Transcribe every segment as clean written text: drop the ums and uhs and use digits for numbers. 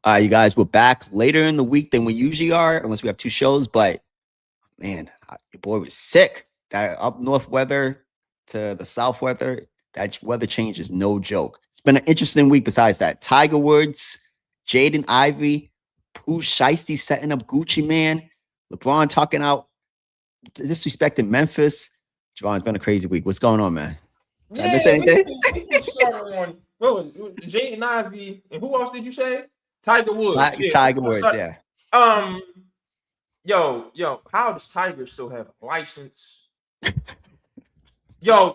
You guys, we're back later in the week than we usually are, unless we have two shows. But man, your boy was sick. That up north weather to the south weather, that weather change is no joke. It's been an interesting week. Besides that, Tiger Woods, Jaden Ivey, Pooh Shiesty setting up Gucci Man, LeBron talking out disrespecting Memphis. Javon, it's been a crazy week. What's going on, man? Did I miss Yeah, anything? we can start on Jaden Ivey and who else did you say? Tiger Woods. Yeah, Tiger let's Woods, start. yeah. Um, how does Tiger still have a license? Yo,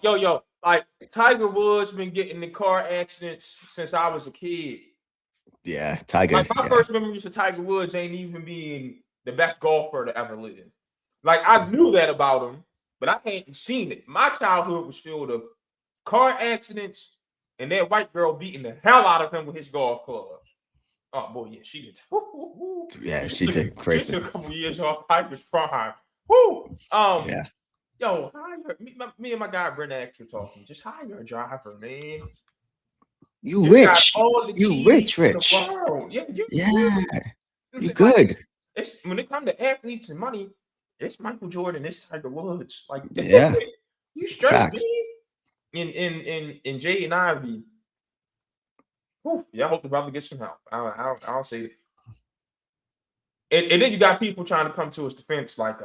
like Tiger Woods been getting in car accidents since I was a kid. Yeah, Tiger. Like my first memories of Tiger Woods ain't even being the best golfer to ever live. Like I knew that about him, but I hadn't seen it. My childhood was filled of car accidents and that white girl beating the hell out of him with his golf clubs. Oh boy, yeah, she did. Yeah, she did crazy. She took a couple years off Tiger's prime. Woo. Yeah. Yo, hire me and my guy Brent X were talking. Just hire a driver, man. You rich. All the you rich. Yeah, you good. Like, it's when it comes to athletes and money, it's Michael Jordan, it's Tiger Woods. Like, yeah, you straight facts. In Jaden Ivey. Whew, yeah, I hope the brother gets some help. I'll say it. And then you got people trying to come to his defense, like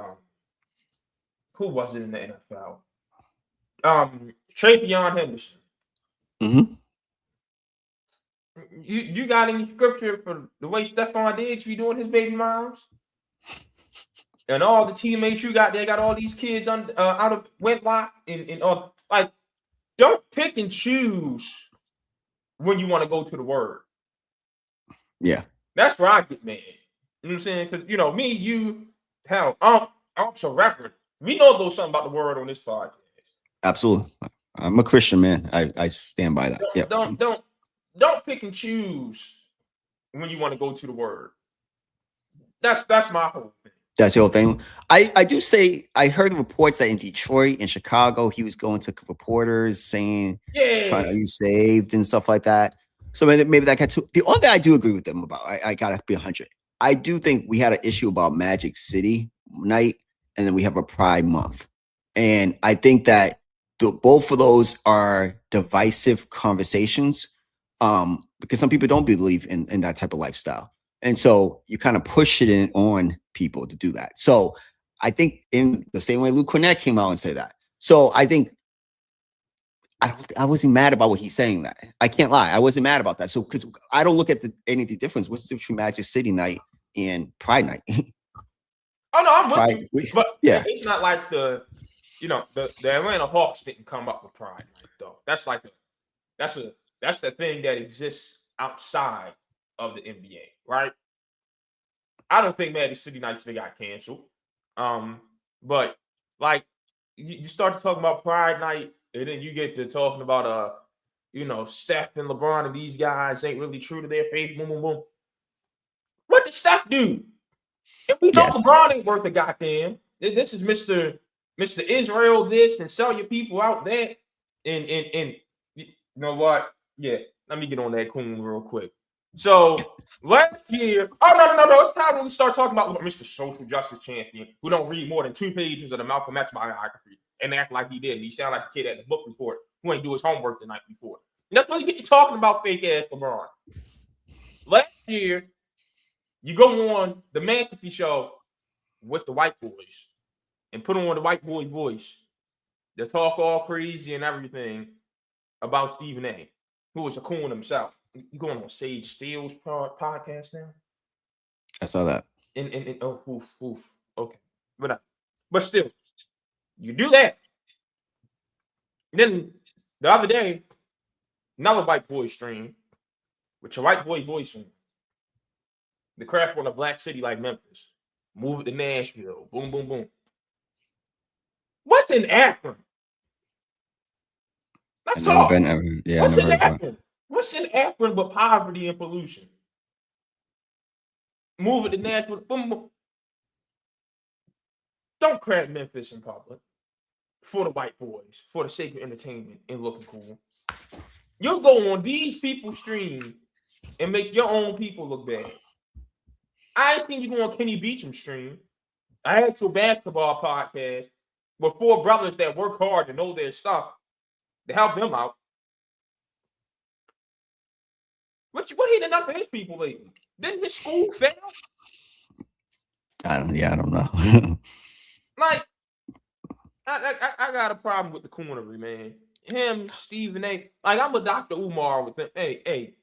who was it in the NFL? Travion Henderson. Mm-hmm. You got any scripture for the way Stephon Diggs be doing his baby moms? And all the teammates you got, they got all these kids out of wedlock and like, don't pick and choose when you want to go to the word. Yeah. That's where I get mad. You know what I'm saying? Because, me, you, hell, I'm so reverend. We know a little something about the word on this podcast. Absolutely. I'm a Christian, man. I stand by that. Don't pick and choose when you want to go to the word. That's my whole thing. That's the whole thing. I do say I heard reports that in Detroit and Chicago he was going to reporters saying, "Are you saved?" and stuff like that. So maybe that got too. The only thing I do agree with them about, I gotta be 100. I do think we had an issue about Magic City night, and then we have a Pride Month, and I think that both of those are divisive conversations, because some people don't believe in that type of lifestyle. And so you kind of push it in on people to do that. So I think in the same way Luke Cornett came out and said that. So I think I wasn't mad about what he's saying that. I can't lie. I wasn't mad about that. So because I don't look at any of the difference. What's the difference between Magic City night and Pride night? Oh no, I'm with you. But yeah, it's not like the Atlanta Hawks didn't come up with Pride night though. That's the thing that exists outside of the NBA, right? I don't think Magic City Nights they got canceled. But like you start to talk about Pride Night, and then you get to talking about Steph and LeBron and these guys ain't really true to their faith. Boom, boom, boom. What did Steph do? If we know LeBron ain't worth a goddamn. This is Mr. Israel this and sell your people out there. And you know what? Yeah, let me get on that coon real quick. So last year, no, it's time when we start talking about Mr. Social Justice Champion, who don't read more than 2 pages of the Malcolm X biography and act like he did. He sound like a kid at the book report who ain't do his homework the night before. And that's why you get you talking about fake ass LeBron. Last year, you go on the McAfee show with the white boys and put on the white boy voice. They talk all crazy and everything about Stephen A., who was a coon himself. You going on Sage Steele's podcast now? I saw that. And okay, but still, you do that. And then the other day, another white boy stream with your white boy voice on. The crap on a black city like Memphis, move it to Nashville, boom, boom, boom. What's in Akron? Let's talk. What's in Akron? What's in Akron but poverty and pollution? Move it to Nashville. Boom, boom. Don't crap Memphis in public for the white boys, for the sake of entertainment and looking cool. You'll go on these people's stream and make your own people look bad. I ain't seen you go on Kenny Beecham's stream. I had to basketball podcast with 4 brothers that work hard to know their stuff to help them out. What he done for his people lately? Didn't his school fail? I don't know. Like, I got a problem with the coonery, man. Him, Stephen A. Like, I'm a Dr. Umar with them. Hey.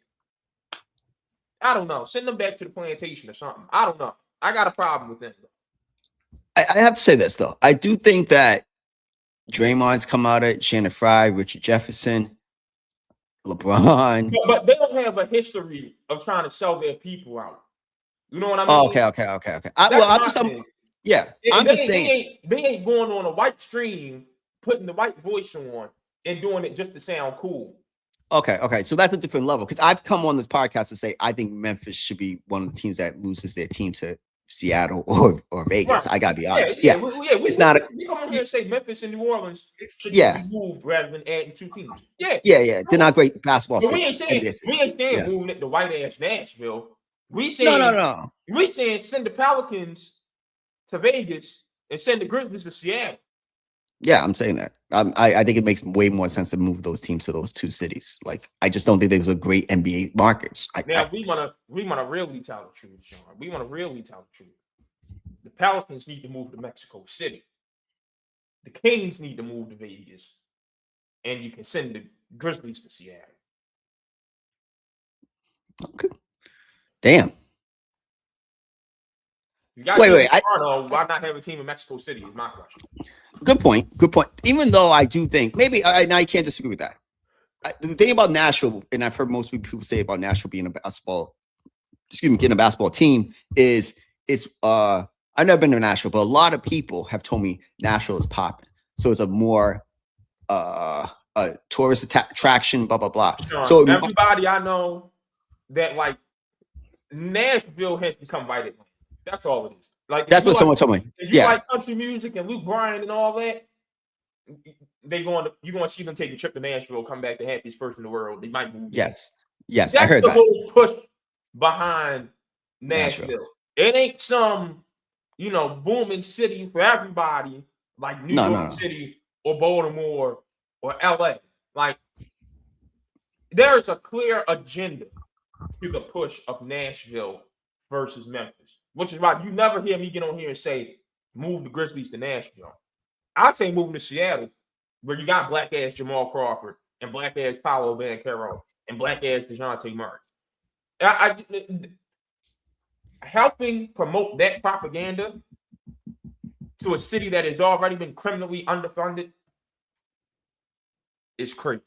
I don't know. Send them back to the plantation or something. I don't know. I got a problem with them. I have to say this, though. I do think that Draymond's come out at Shannon Fry, Richard Jefferson, LeBron. But they don't have a history of trying to sell their people out. You know what I mean? Oh, okay. Yeah, I'm just saying. They ain't going on a white stream, putting the white voice on, and doing it just to sound cool. Okay. So that's a different level. Because I've come on this podcast to say I think Memphis should be one of the teams that loses their team to Seattle or Vegas. Right. I gotta be honest. We come on here and say Memphis and New Orleans should be moved rather than adding 2 teams. Yeah. They're not great basketball. We ain't saying moving it to white ass Nashville. We saying no. We saying send the Pelicans to Vegas and send the Grizzlies to Seattle. Yeah, I'm saying that. I think it makes way more sense to move those teams to those 2 cities. Like, I just don't think there's a great NBA markets. We wanna really tell the truth, Sean. We want to really tell the truth. The Pelicans need to move to Mexico City. The Kings need to move to Vegas, and you can send the Grizzlies to Seattle. Okay. Damn. Wait. Why not have a team in Mexico City is my question. Good point. Even though I do think maybe I can't disagree with that. The thing about Nashville, and I've heard most people say about Nashville being getting a basketball team is I've never been to Nashville, but a lot of people have told me Nashville is popping. So it's a more a tourist attraction, blah blah blah. Sean, so everybody I know that like Nashville has become white Atlanta. That's all it is. Like that's what someone told me. If you like country music and Luke Bryan and all that, you're going to see them take a trip to Nashville, come back the happiest person in the world. They might move. Yes, that's I heard the that. whole push behind Nashville. It ain't some booming city for everybody like New York City or Baltimore or LA. Like there's a clear agenda to the push of Nashville versus Memphis, which is why you never hear me get on here and say move the Grizzlies to Nashville. I'd say move them to Seattle, where you got black ass Jamal Crawford and black ass Paolo Banchero and black ass DeJounte Murray. Helping promote that propaganda to a city that has already been criminally underfunded is crazy.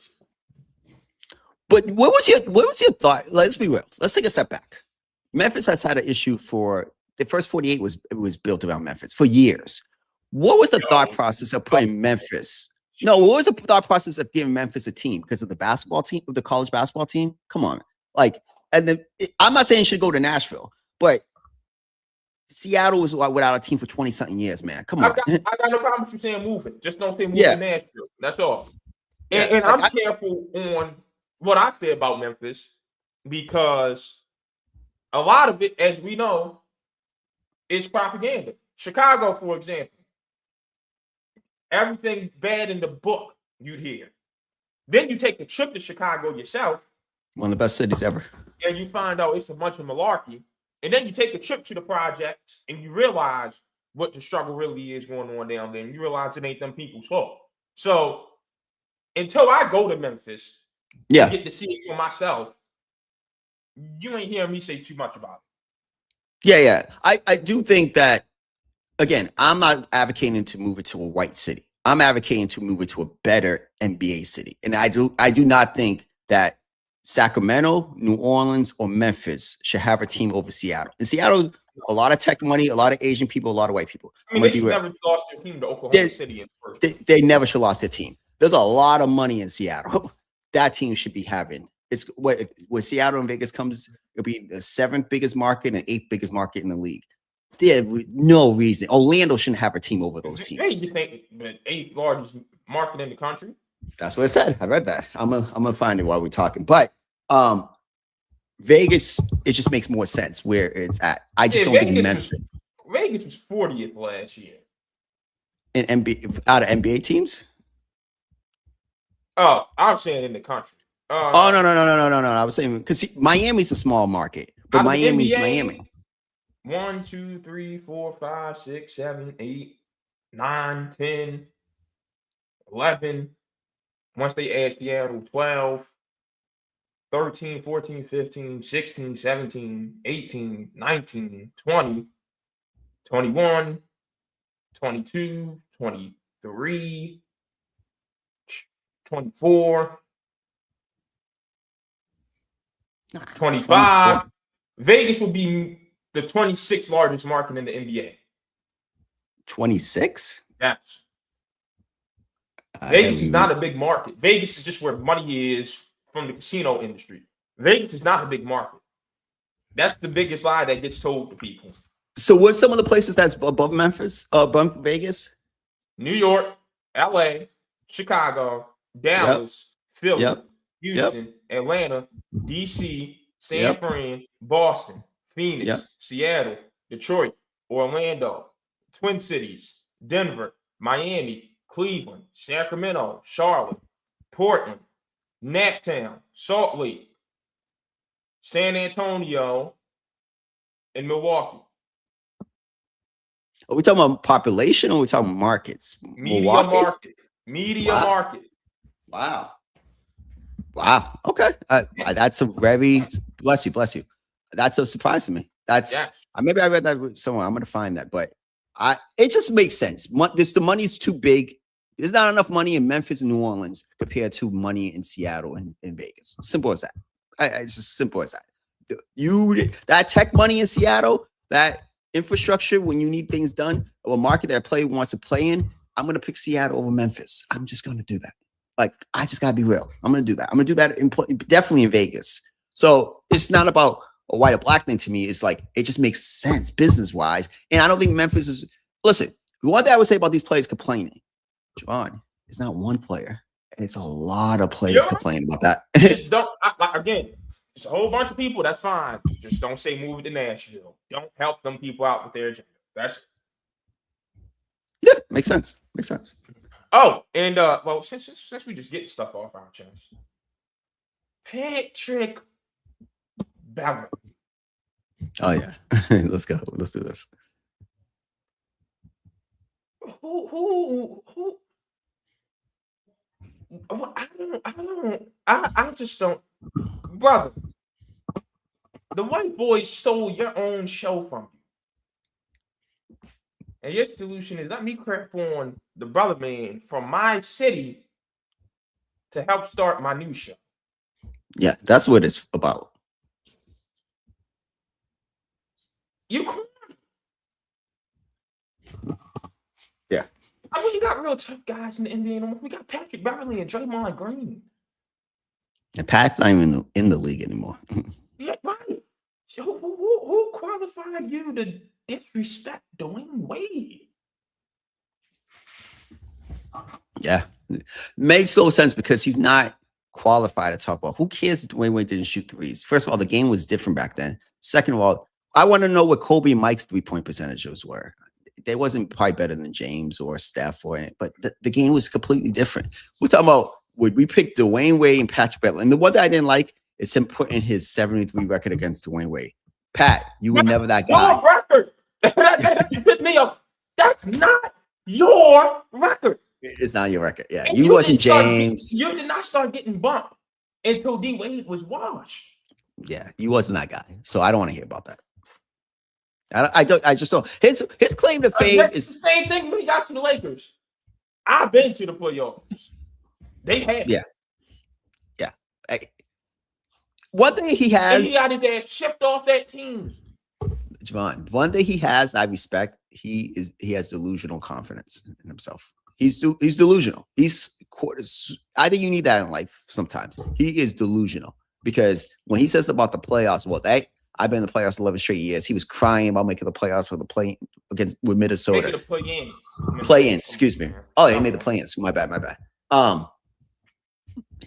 But what was your thought? Let's be real. Let's take a step back. Memphis has had an issue for the first 48 was built around Memphis for years. What was the thought process of putting Memphis? No, what was the thought process of giving Memphis a team because of the basketball team, the college basketball team? Come on, and then I'm not saying it should go to Nashville, but Seattle was without a team for 20-something years, man. Come on. I got no problem with you saying moving. Just don't say move to Nashville. That's all. And I'm careful on what I say about Memphis because a lot of it, as we know, is propaganda. Chicago, for example, everything bad in the book you'd hear. Then you take the trip to Chicago yourself. One of the best cities ever. And you find out it's a bunch of malarkey. And then you take a trip to the projects and you realize what the struggle really is going on down there. And you realize it ain't them people's fault. So until I go to Memphis and get to see it for myself, you ain't hearing me say too much about it. Yeah. I do think that, again, I'm not advocating to move it to a white city. I'm advocating to move it to a better NBA city. And I do not think that Sacramento, New Orleans, or Memphis should have a team over Seattle. In Seattle, a lot of tech money, a lot of Asian people, a lot of white people. I mean, they should never lost their team to Oklahoma City in first. They never should have lost their team. There's a lot of money in Seattle. That team should be having. It's when Seattle and Vegas comes, it'll be the 7th biggest market and 8th biggest market in the league. There's no reason. Orlando shouldn't have a team over those teams. They just think the 8th largest market in the country. That's what it said. I read that. I'm gonna find it while we're talking. But Vegas, it just makes more sense where it's at. I just don't think Memphis. Vegas was 40th last year. In NBA, out of NBA teams? Oh, I'm saying in the country. No. I was saying because Miami's a small market, but Miami's NBA, Miami. 1, 2, 3, 4, 5, 6, 7, 8, 9, 10, 11. Once they add Seattle, 12, 13, 14, 15, 16, 17, 18, 19, 20, 21, 22, 23, 24, 25. 24. Vegas will be the 26th largest market in the NBA. 26? Yes. Vegas is not a big market. Vegas is just where money is from the casino industry. Vegas is not a big market. That's the biggest lie that gets told to people. So what's some of the places that's above Memphis, above Vegas? New York, LA, Chicago, Dallas, Philly, Houston, Atlanta, DC, San Fran, Boston, Phoenix, Seattle, Detroit, Orlando, Twin Cities, Denver, Miami, Cleveland, Sacramento, Charlotte, Portland, Naptown, Salt Lake, San Antonio, and Milwaukee. Are we talking about population or are we talking about markets? Media market. Wow. Okay. That's a very bless you. That's a surprise to me. Maybe I read that somewhere. I'm gonna find that, but it just makes sense. The money's too big. There's not enough money in Memphis and New Orleans compared to money in Seattle and in Vegas. Simple as that. It's just simple as that. That tech money in Seattle, that infrastructure when you need things done, or a market that a player wants to play in, I'm going to pick Seattle over Memphis. I'm just going to do that. Like, I just got to be real. I'm going to do that. I'm going to do that definitely in Vegas. So it's not about a white or black thing to me. It's like, it just makes sense business-wise. And I don't think Memphis is, listen, one thing I would say about these players complaining, Javon, it's not one player. It's a lot of players complaining about that. Just don't, again, it's a whole bunch of people. That's fine. Just don't say move it to Nashville. Don't help them people out with their agenda. Makes sense. Oh, and well, since we just get stuff off our chest, Patrick Beverley. Oh yeah, let's go. Let's do this. Who? I just don't, brother. The white boys stole your own show from you, and your solution is let me crap on the brother man from my city to help start my new show. Yeah, that's what it's about. You. Yeah. I mean, you got real tough guys in the NBA. We got Patrick Beverley and Draymond Green. And Pat's not even in the league anymore. Yeah, right. Who qualified you to disrespect Dwayne Wade? Yeah. Makes so sense because he's not qualified to talk about. Who cares if Dwayne Wade didn't shoot threes? First of all, the game was different back then. Second of all, I want to know what Kobe and Mike's 3-point percentages were. They wasn't probably better than James or Steph but the game was completely different. We're talking about would we pick Dwayne Wade and Patrick Beverley? And the one that I didn't like is him putting his 73 record against Dwayne Wade. Pat, you were never that guy. Your record. That pissed me off. That's not your record. It's not your record. Yeah, you wasn't James. You did not start getting bumped until D Wade was washed. Yeah, you wasn't that guy. So I don't want to hear about that. I just don't. His claim to fame is the same thing when he got to the Lakers. I've been to the playoffs. They had yeah. One thing he has, and he got his ass shipped off that team. Javon, one thing he has, I respect. He has delusional confidence in himself. He's delusional. I think you need that in life sometimes. He is delusional because when he says about the playoffs, I've been in the playoffs 11 straight years. He was crying about making the playoffs for the play with Minnesota. Making the play-in. Excuse me. Oh, he made the play-ins. My bad.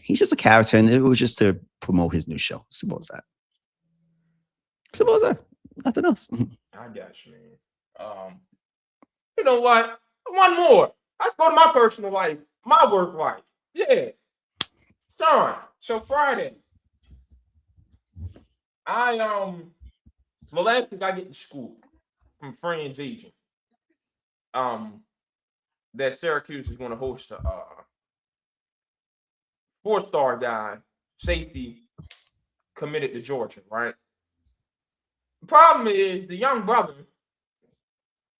He's just a character, and it was just to promote his new show. Simple as that. Simple as that. Nothing else. I got you, man. You know what? One more. Let's go to my personal life, my work life. Yeah. Sean, so Friday, last week I get to school from friend's agent. That Syracuse is going to host a 4-star guy, safety, committed to Georgia, right? The problem is the young brother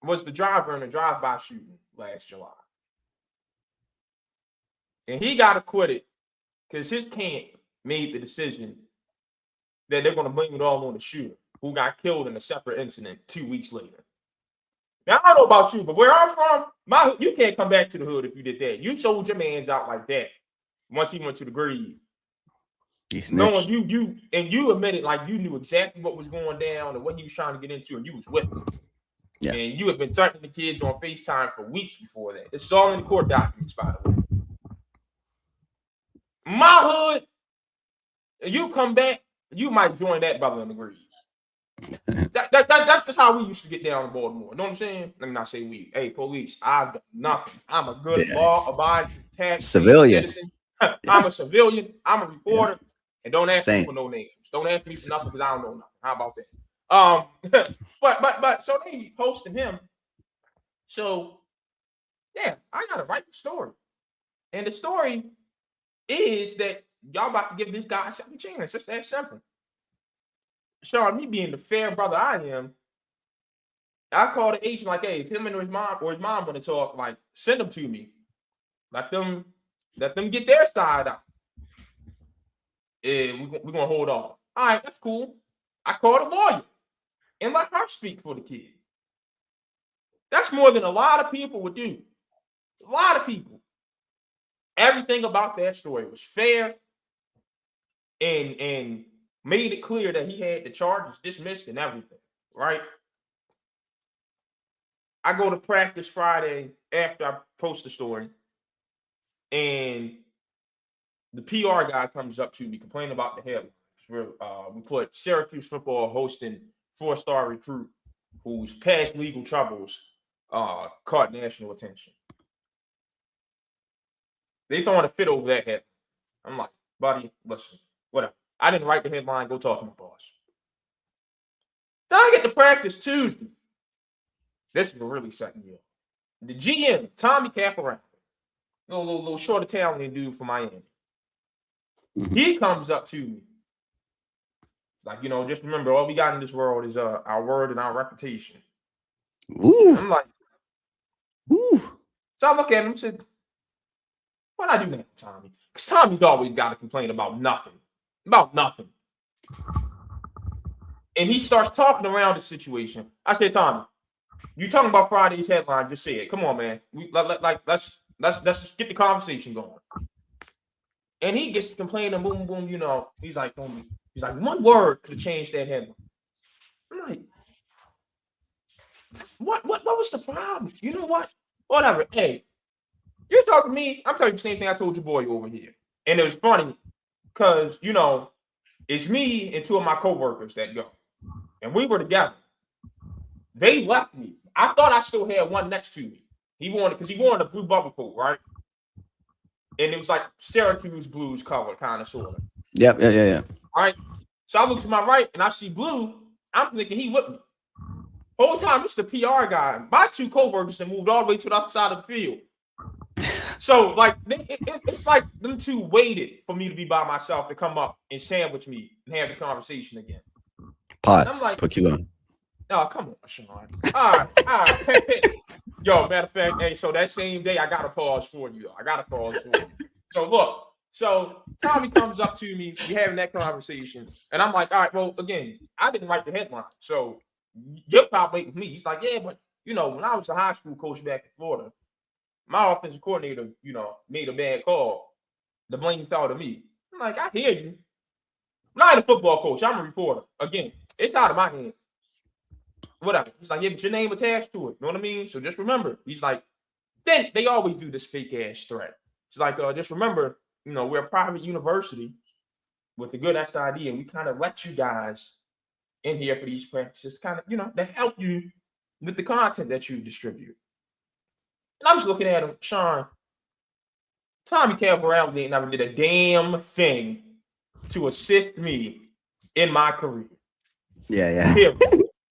was the driver in a drive-by shooting last July. And he got acquitted because his camp made the decision that they're going to blame it all on the shooter who got killed in a separate incident 2 weeks later. Now, I don't know about you, but where I'm from, you can't come back to the hood if you did that. You sold your mans out like that once he went to the grave. Knowing you admitted like you knew exactly what was going down and what he was trying to get into, and you was with him. Yeah. And you had been threatening the kids on FaceTime for weeks before that. It's all in the court documents, by the way. My hood, you come back, you might join that brother in the grave. That's just how we used to get down in Baltimore. You know what I'm saying? Let me not say we. Hey, police, I've done nothing. I'm a good law-abiding tax citizen. I'm a civilian. I'm a reporter. Yeah. And don't ask me for no names. Don't ask me for nothing because I don't know nothing. How about that? But so they posted him. So yeah, I gotta write the story. And the story is that y'all about to give this guy a second chance. It's that simple. Sean, me being the fair brother I am, I called the agent like, hey, if him and his mom want to talk, like, send them to me. Let them get their side out. And we're gonna hold off. All right, that's cool. I called a lawyer and let her speak for the kid. That's more than a lot of people would do. A lot of people. Everything about that story was fair and made it clear that he had the charges dismissed and everything, right? I go to practice Friday after I post the story, and the PR guy comes up to me complaining about the headlines. We put Syracuse football hosting 4-star recruit whose past legal troubles caught national attention. They throwing a fit over that headline. I'm like, buddy, listen, whatever. I didn't write the headline. Go talk to my boss. Then I get to practice Tuesday. This is really setting me up. The GM, Tommy Caparano, little short Italian dude from Miami. Mm-hmm. He comes up to me. It's like, just remember, all we got in this world is our word and our reputation. Ooh. I'm like, ooh. So I look at him and said, why'd I do that, Tommy? Because Tommy's always got to complain about nothing. About nothing. And he starts talking around the situation. I said, Tommy, you talking about Friday's headline, just say it. Come on, man. Let's just get the conversation going. And he gets to complaining, boom, boom, he's like, one word could have changed that headline. I'm like, what was the problem? You know what? Whatever. Hey, you're talking to me. I'm telling you the same thing I told your boy over here. And it was funny because, it's me and 2 of my coworkers that go. And we were together. They left me. I thought I still had one next to me. He wore a blue bubble coat, right? And it was like Syracuse Blues color, kind of, sort of. Yep, yeah. All right. So I look to my right and I see blue. I'm thinking he with me. Whole time, it's the PR guy. My 2 coworkers that moved all the way to the other side of the field. So, like, it's like them 2 waited for me to be by myself to come up and sandwich me and have the conversation again. Potts, like, put you on. Oh, come on, Sean. All right. Yo, matter of fact, hey, so that same day, I got a pause for you. So, look. So, Tommy comes up to me. We're having that conversation. And I'm like, all right, well, again, I didn't write the headline. So, you're probably with me. He's like, yeah, but, when I was a high school coach back in Florida, my offensive coordinator, made a bad call. The blame fell to me. I'm like, I hear you. I'm not a football coach. I'm a reporter. Again, it's out of my hand. Whatever. He's like, yeah, but your name attached to it. You know what I mean? So just remember. He's like, then they always do this fake ass threat. It's like, just remember, we're a private university with a good SID, and we kind of let you guys in here for these practices, kind of, to help you with the content that you distribute. And I'm just looking at him, Sean. Tommy Cabral never did a damn thing to assist me in my career. Yeah.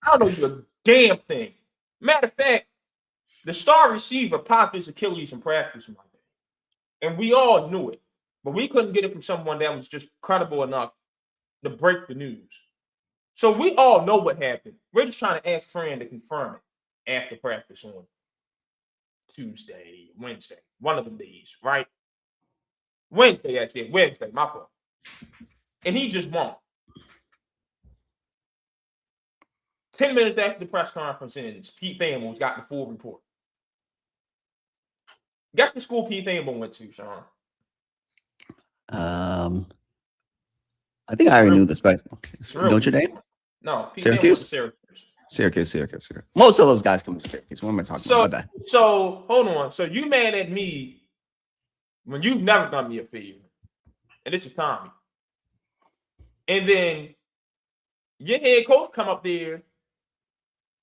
I don't know you a damn thing. Matter of fact, the star receiver popped his Achilles in practice one day. And we all knew it. But we couldn't get it from someone that was just credible enough to break the news. So we all know what happened. We're just trying to ask Fran to confirm it after practice on Tuesday, Wednesday, one of the days, right? Wednesday, my fault. And he just won't. 10 minutes after the press conference ends, Pete Thamel got the full report. Guess the school Pete Thamel went to, Sean? I think I already knew this, but Notre Dame? No, Pete Syracuse? Syracuse. Most of those guys come to Syracuse. What am I talking about? My bad. So, hold on. So, you mad at me when you've never done me a favor. And this is Tommy. And then your head coach come up there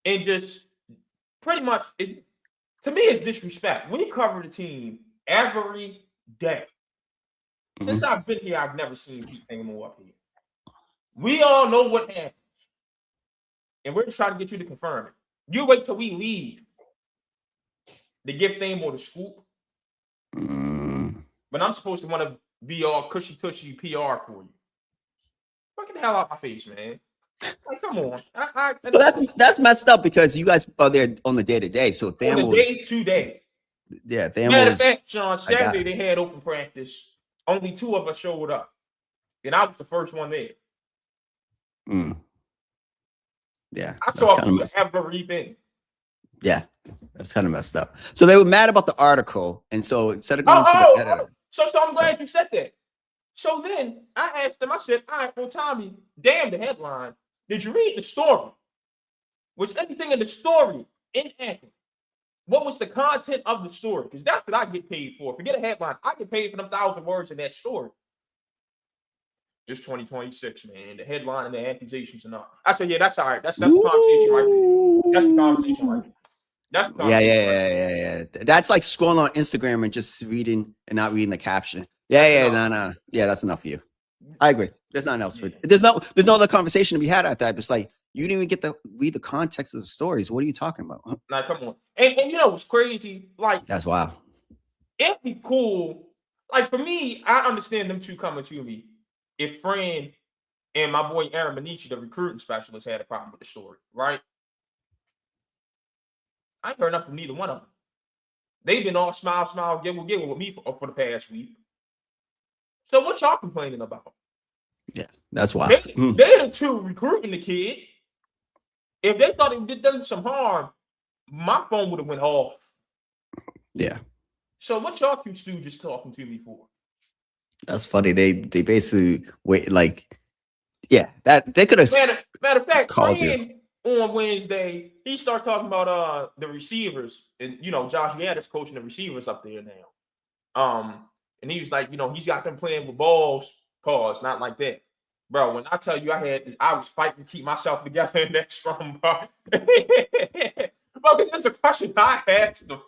and just pretty much, to me, it's disrespect. We cover the team every day. Mm-hmm. Since I've been here, I've never seen Pete Thamel up here. We all know what happens. And we're just trying to get you to confirm it. You wait till we leave to give Thamel the scoop. But I'm supposed to want to be all cushy-tushy PR for you. Fucking the hell out my face, man. Like, come on. That's messed up because you guys are there on the day-to-day. So Thamel was day-to-day. Yeah, Thamel Matter of fact, Sean, Saturday they had open practice. Only 2 of us showed up. And I was the first one there. Yeah. I saw everything. Yeah. That's kind of messed up. So they were mad about the article. And so instead of going to the editor. So I'm glad you said that. So then I asked him, I said, all right, well, Tommy, damn the headline. Did you read the story? Was anything in the story inaccurate? What was the content of the story? Because that's what I get paid for. Forget a headline. I get paid for them 1,000 words in that story. It's 2026, man. The headline and the accusations enough. I said, yeah, that's all right. That's the conversation right there. That's the conversation right there. That's the conversation Yeah. That's like scrolling on Instagram and just reading and not reading the caption. No. Yeah, that's enough for you. I agree. There's nothing else. There's no other conversation to be had at that. It's like you didn't even get to read the context of the stories. What are you talking about? Nah, come on. And you know what's crazy? Like that's wild. It'd be cool. Like for me, I understand them two coming to me. If Fran and my boy Aaron Benici, the recruiting specialist, had a problem with the story, right? I ain't heard nothing from neither one of them. They've been all smile, giggle with me for the past week. So what y'all complaining about? Yeah, that's wild. They the two recruiting the kid. If they thought it did them some harm, my phone would have went off. Yeah. So what y'all two stooges talking to me for? That's funny. They basically wait that they could have. Matter of fact, called you on Wednesday. He started talking about the receivers, and Josh Gaddis coaching the receivers up there now. And he was like, he's got them playing with balls, pause, not like that. Bro, when I tell you I was fighting to keep myself together in that scrum, bro. Because that's the question I asked him.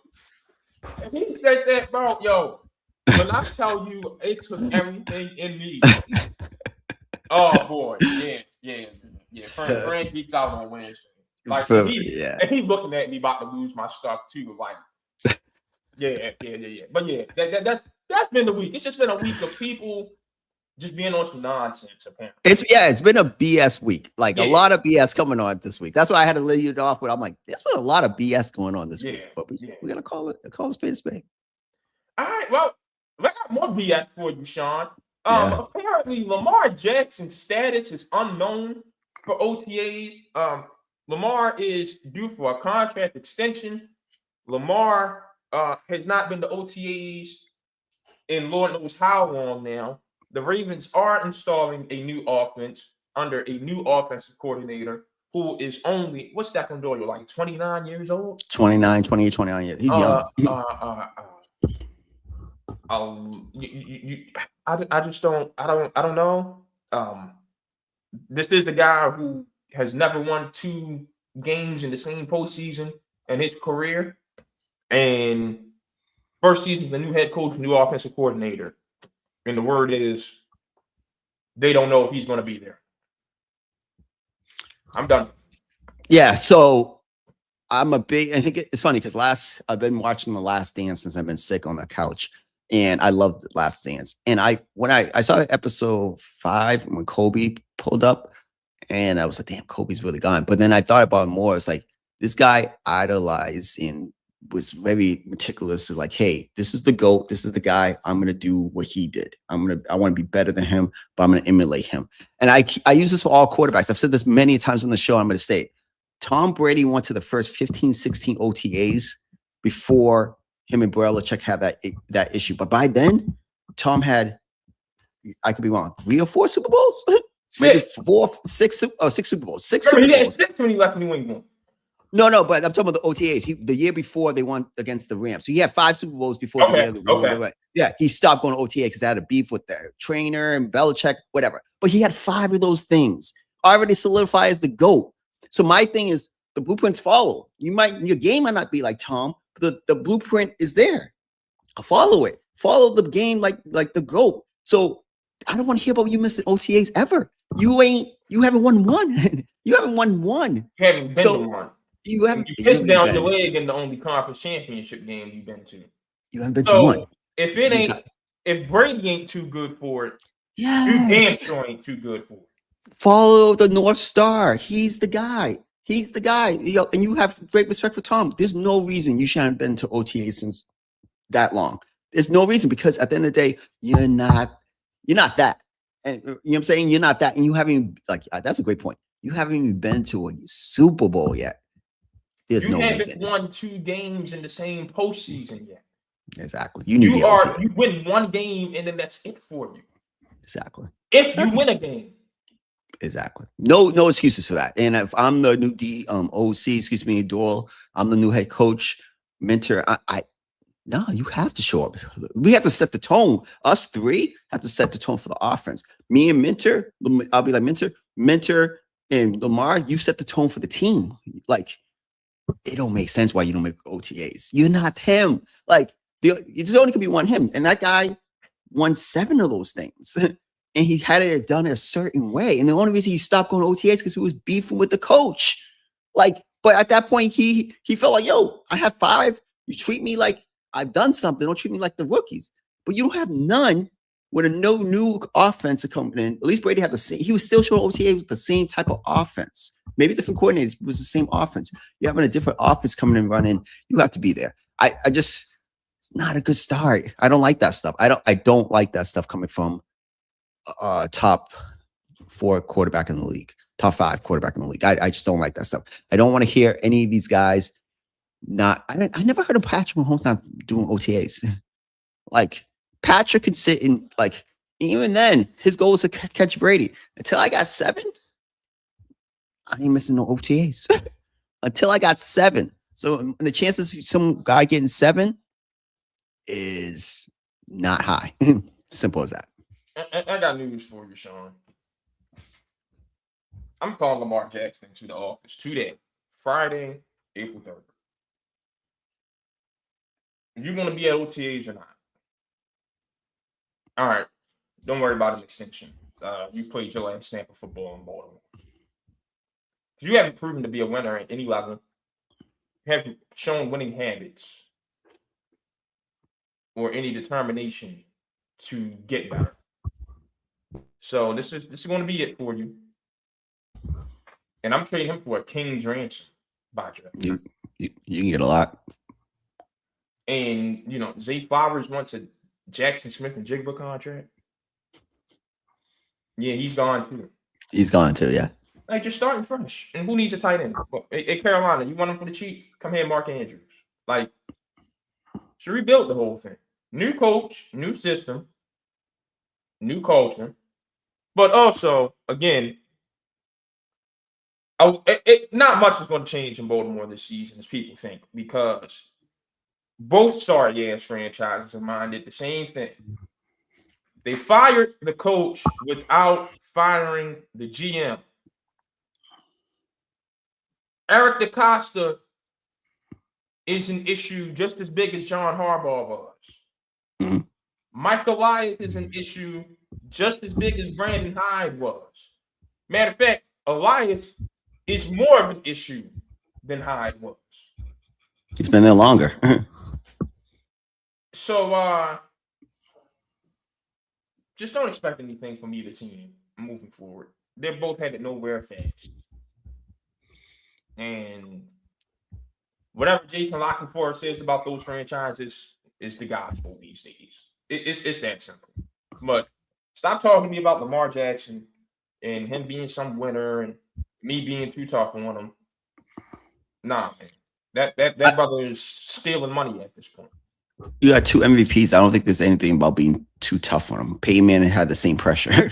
And he said that, bro, when I tell you it took everything in me. Oh boy, yeah. Fran geeked out on Wednesday. Like and he looking at me about to lose my stuff too. Like, yeah. But yeah, that's been the week. It's just been a week of people just being on some nonsense. Apparently, it's been a BS week. Like a lot of BS coming on this week. That's why I had to leave it off. But I'm like, there's been a lot of BS going on this week. But we're gonna call it spade a spade. All right. Well, I got more BS for you, Sean. Apparently, Lamar Jackson's status is unknown for OTAs. Lamar is due for a contract extension. Lamar has not been to OTAs in Lord knows how long now. The Ravens are installing a new offense under a new offensive coordinator who is only, what's Declan Doyle, like 29 years old? 29 years. He's young. I just don't know. This is the guy who has never won 2 games in the same postseason in his career. And first season, the new head coach, new offensive coordinator. And the word is they don't know if he's going to be there. I'm done. Yeah, so I'm a big, I think it's funny because I've been watching The Last Dance since I've been sick on the couch. And I love The Last Dance. And when I saw episode 5 when Kobe pulled up, and I was like, damn, Kobe's really gone. But then I thought about it more. It's like this guy idolized and was very meticulous. Like, hey, this is the GOAT. This is the guy. I'm gonna do what he did. I want to be better than him, but I'm gonna emulate him. And I use this for all quarterbacks. I've said this many times on the show. I'm gonna say it. Tom Brady went to the first 15, 16 OTAs before him and Belichick had that issue. But by then, Tom had, I could be wrong, 3 or 4 Super Bowls. Maybe 6 Super Bowls. 6 Super Bowls. He had 6 when he left New England. No, but I'm talking about the OTAs. The year before they won against the Rams. So he had 5 Super Bowls before the year. Okay. Yeah, he stopped going to OTA because they had a beef with their trainer and Belichick, whatever. But he had 5 of those things already solidified as the GOAT. So my thing is the blueprints follow. Your game might not be like Tom, but the blueprint is there. Follow it. Follow the game like the GOAT. So I don't want to hear about you missing OTAs ever. You haven't won one. You haven't won one. You haven't been to one. You pissed down your leg in the only conference championship game you've been to. You haven't been to one. If Brady ain't too good for it, you damn sure ain't too good for it. Follow the North Star. He's the guy. He's the guy. And you have great respect for Tom. There's no reason you shouldn't have been to OTA since that long. There's no reason, because at the end of the day, you're not that. And you know what I'm saying? You're not that. And you haven't, that's a great point. You haven't even been to a Super Bowl yet. There's no reason. You haven't won 2 games in the same postseason yet. Exactly. You win 1 game and then that's it for you. Exactly. If you win a game. Exactly. No excuses for that. And if I'm the new Doyle, I'm the new head coach, mentor. No, you have to show up. We have to set the tone. Us 3 have to set the tone for the offense. Me and Mentor, I'll be like Mentor and Lamar, you set the tone for the team. Like, it don't make sense why you don't make OTAs. You're not him. Like, there's only could be one him. And that guy won 7 of those things. And he had it done a certain way. And the only reason he stopped going to OTAs is because he was beefing with the coach. Like, but at that point, he felt like, yo, I have 5. You treat me like I've done something. Don't treat me like the rookies. But you don't have none with a new offense coming in. At least Brady had the same. He was still showing OTA with the same type of offense. Maybe different coordinators, but it was the same offense. You're having a different offense coming in running. You have to be there. It's not a good start. I don't like that stuff. I don't like that stuff coming from top 4 quarterback in the league, top 5 quarterback in the league. I just don't like that stuff. I don't want to hear any of these guys. I never heard of Patrick Mahomes not doing OTAs. Like, Patrick could sit in, like, even then, his goal was to catch Brady. Until I got 7, I ain't missing no OTAs. Until I got 7. So the chances of some guy getting 7 is not high. Simple as that. I got news for you, Sean. I'm calling Lamar Jackson to the office today, Friday, April 3rd. You're going to be at OTAs or not? All right. Don't worry about an extension. You played your last snap of football in Baltimore. You haven't proven to be a winner at any level. You haven't shown winning habits or any determination to get better. So this is going to be it for you. And I'm trading him for a king's ransom. You can get a lot. And, Zay Flowers wants a Jackson Smith and Jigba contract. Yeah, he's gone too. He's gone too, yeah. Like, you're starting fresh. And who needs a tight end? Hey, Carolina, you want him for the cheap? Come here, Mark Andrews. Like, should rebuild the whole thing. New coach, new system, new culture. But also, again, not much is going to change in Baltimore this season, as people think, because both sorry-ass franchises of mine did the same thing. They fired the coach without firing the GM. Eric DaCosta is an issue just as big as John Harbaugh was. Mm-hmm. Mike Elias is an issue just as big as Brandon Hyde was. Matter of fact, Elias is more of an issue than Hyde was. He's been there longer. So, just don't expect anything from either team moving forward. They're both headed nowhere fast. And whatever Jason Lockenford says about those franchises is the gospel these days. It's that simple. But stop talking to me about Lamar Jackson and him being some winner and me being too tough on him. Nah, man. That brother is stealing money at this point. You got 2 MVPs. I don't think there's anything about being too tough on him. Peyton Manning had the same pressure.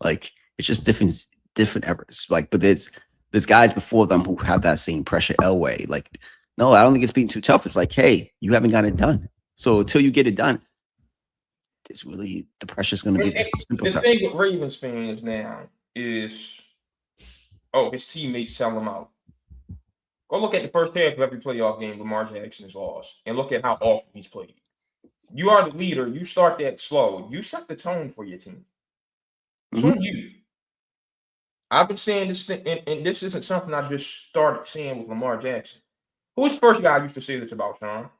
Like, it's just different eras. Like, but there's guys before them who have that same pressure. Elway, like, no, I don't think it's being too tough. It's like, hey, you haven't got it done. So until you get it done, it's really the pressure's going to be there. The thing with Ravens fans now is, his teammates sell him out. Go look at the first half of every playoff game Lamar Jackson has lost and look at how often he's played. You are the leader. You start that slow. You set the tone for your team. It's on you. I've been saying this thing, and this isn't something I just started saying with Lamar Jackson. Who's the first guy I used to say this about, Sean?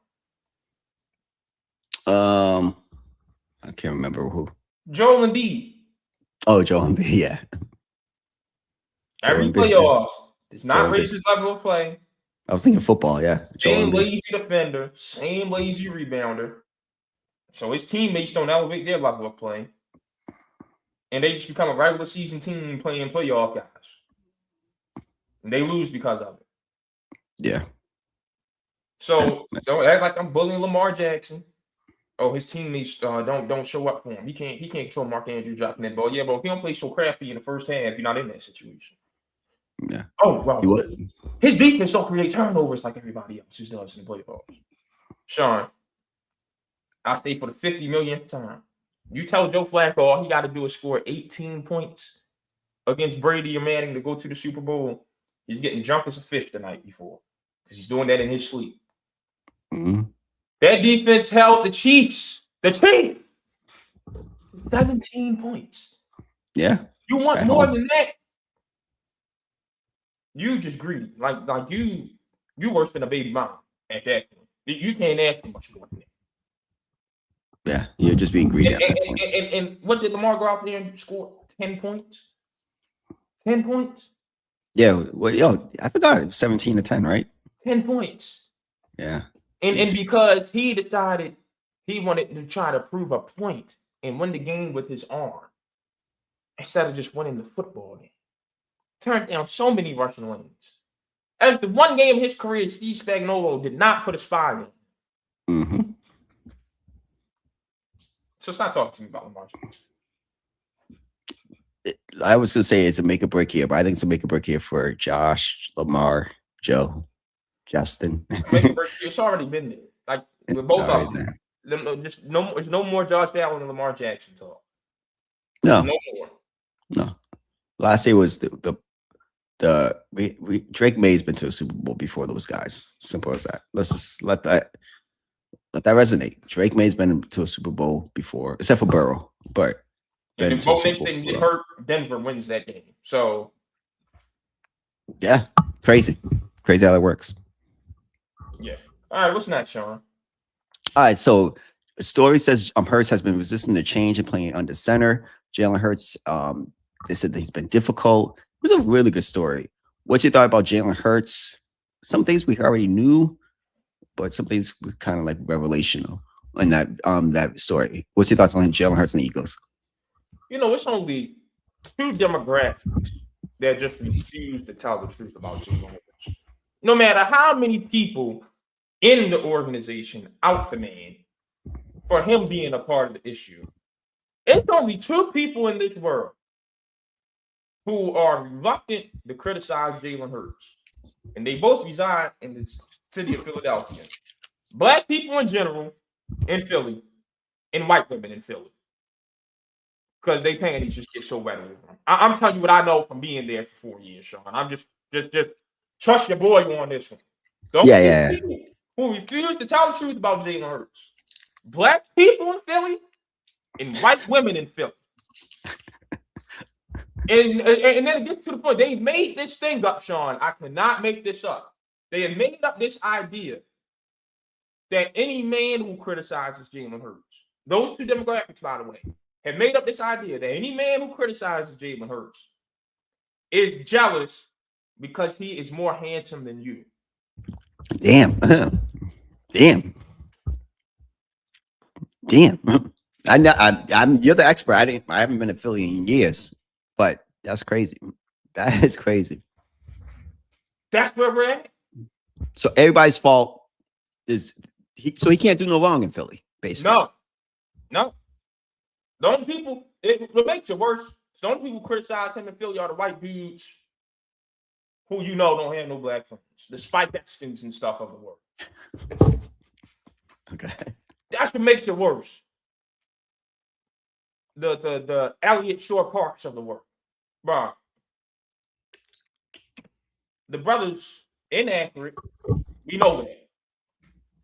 I can't remember who. Joel Embiid. Oh, Joel Embiid, yeah. Every playoffs does not raise his level of play. I was thinking football, yeah. Same lazy defender, same lazy rebounder. So his teammates don't elevate their level of play. And they just become a regular season team playing playoff guys. And they lose because of it. Yeah. So don't act like I'm bullying Lamar Jackson. Oh, his teammates don't show up for him. He can't control Mark Andrews dropping that ball. Yeah, but if he don't play so crappy in the first half, you're not in that situation. Yeah. Oh, well, his defense don't create turnovers like everybody else just does in the playoffs. Sean, I'll stay for the 50 millionth time. You tell Joe Flacco all he got to do is score 18 points against Brady or Manning to go to the Super Bowl. He's getting drunk as a fish the night before because he's doing that in his sleep. Mm-hmm. That defense held the Chiefs, 17 points. Yeah. You want more than that? You just greedy. Like you worse than a baby mom at that point. You can't ask for much more than that. Yeah, you're just being greedy at that point. And what did Lamar go out there and score? 10 points? 10 points? Yeah, well, I forgot it was 17-10, right? 10 points. Yeah. And because he decided he wanted to try to prove a point and win the game with his arm instead of just winning the football game. Turned down so many rushing lanes. As the one game in his career, Steve Spagnuolo did not put a spy in. Mm-hmm. So stop talking to me about Lamar Jackson. I was going to say it's a make or break here, but I think it's a make or break here for Josh, Lamar, Joe, Justin. It's already been there. Like with both of them. There's no more Josh Allen and Lamar Jackson talk. No. No more. No. Last year was Drake May's been to a Super Bowl before those guys. Simple as that. Let's just let that resonate. Drake May's been to a Super Bowl before, except for Burrow. But if both Knicks didn't get hurt, Denver wins that game. So yeah, crazy how that works. Yeah. All right, what's next, Sean? All right, so the story says Hurts has been resistant to change and playing under center. Jalen Hurts, they said that he's been difficult. It was a really good story. What's your thought about Jalen Hurts? Some things we already knew, but some things were kind of like revelational in that story. What's your thoughts on Jalen Hurts and the Eagles? It's only 2 demographics that just refuse to tell the truth about Jalen Hurts. No matter how many people in the organization out the man for him being a part of the issue, it's only 2 people in this world who are reluctant to criticize Jalen Hurts. And they both reside in the city of Philadelphia. Black people in general in Philly and white women in Philly. Because they panties just get so wet over them. I'm telling you what I know from being there for 4 years, Sean. I'm just trust your boy on this one. Don't people who refuse to tell the truth about Jalen Hurts. Black people in Philly and white women in Philly. And then it gets to the point, they made this thing up, Sean. I cannot make this up. They have made up this idea that any man who criticizes Jalen Hurts, those two demographics, by the way, have made up this idea that any man who criticizes Jalen Hurts is jealous because he is more handsome than you. Damn. Damn. I'm you're the expert. I haven't been in Philly in years, but that's crazy. That is crazy. That's where we're at. So everybody's fault is so he can't do no wrong in Philly, basically. No. The only people it makes it worse. The only people who criticize him in Philly are the white dudes who don't have no black friends, the Spike Extons and stuff of the world. Okay. That's what makes it worse. The Elliott Shore Parks of the world. Bro. The brothers inaccurate. We know that.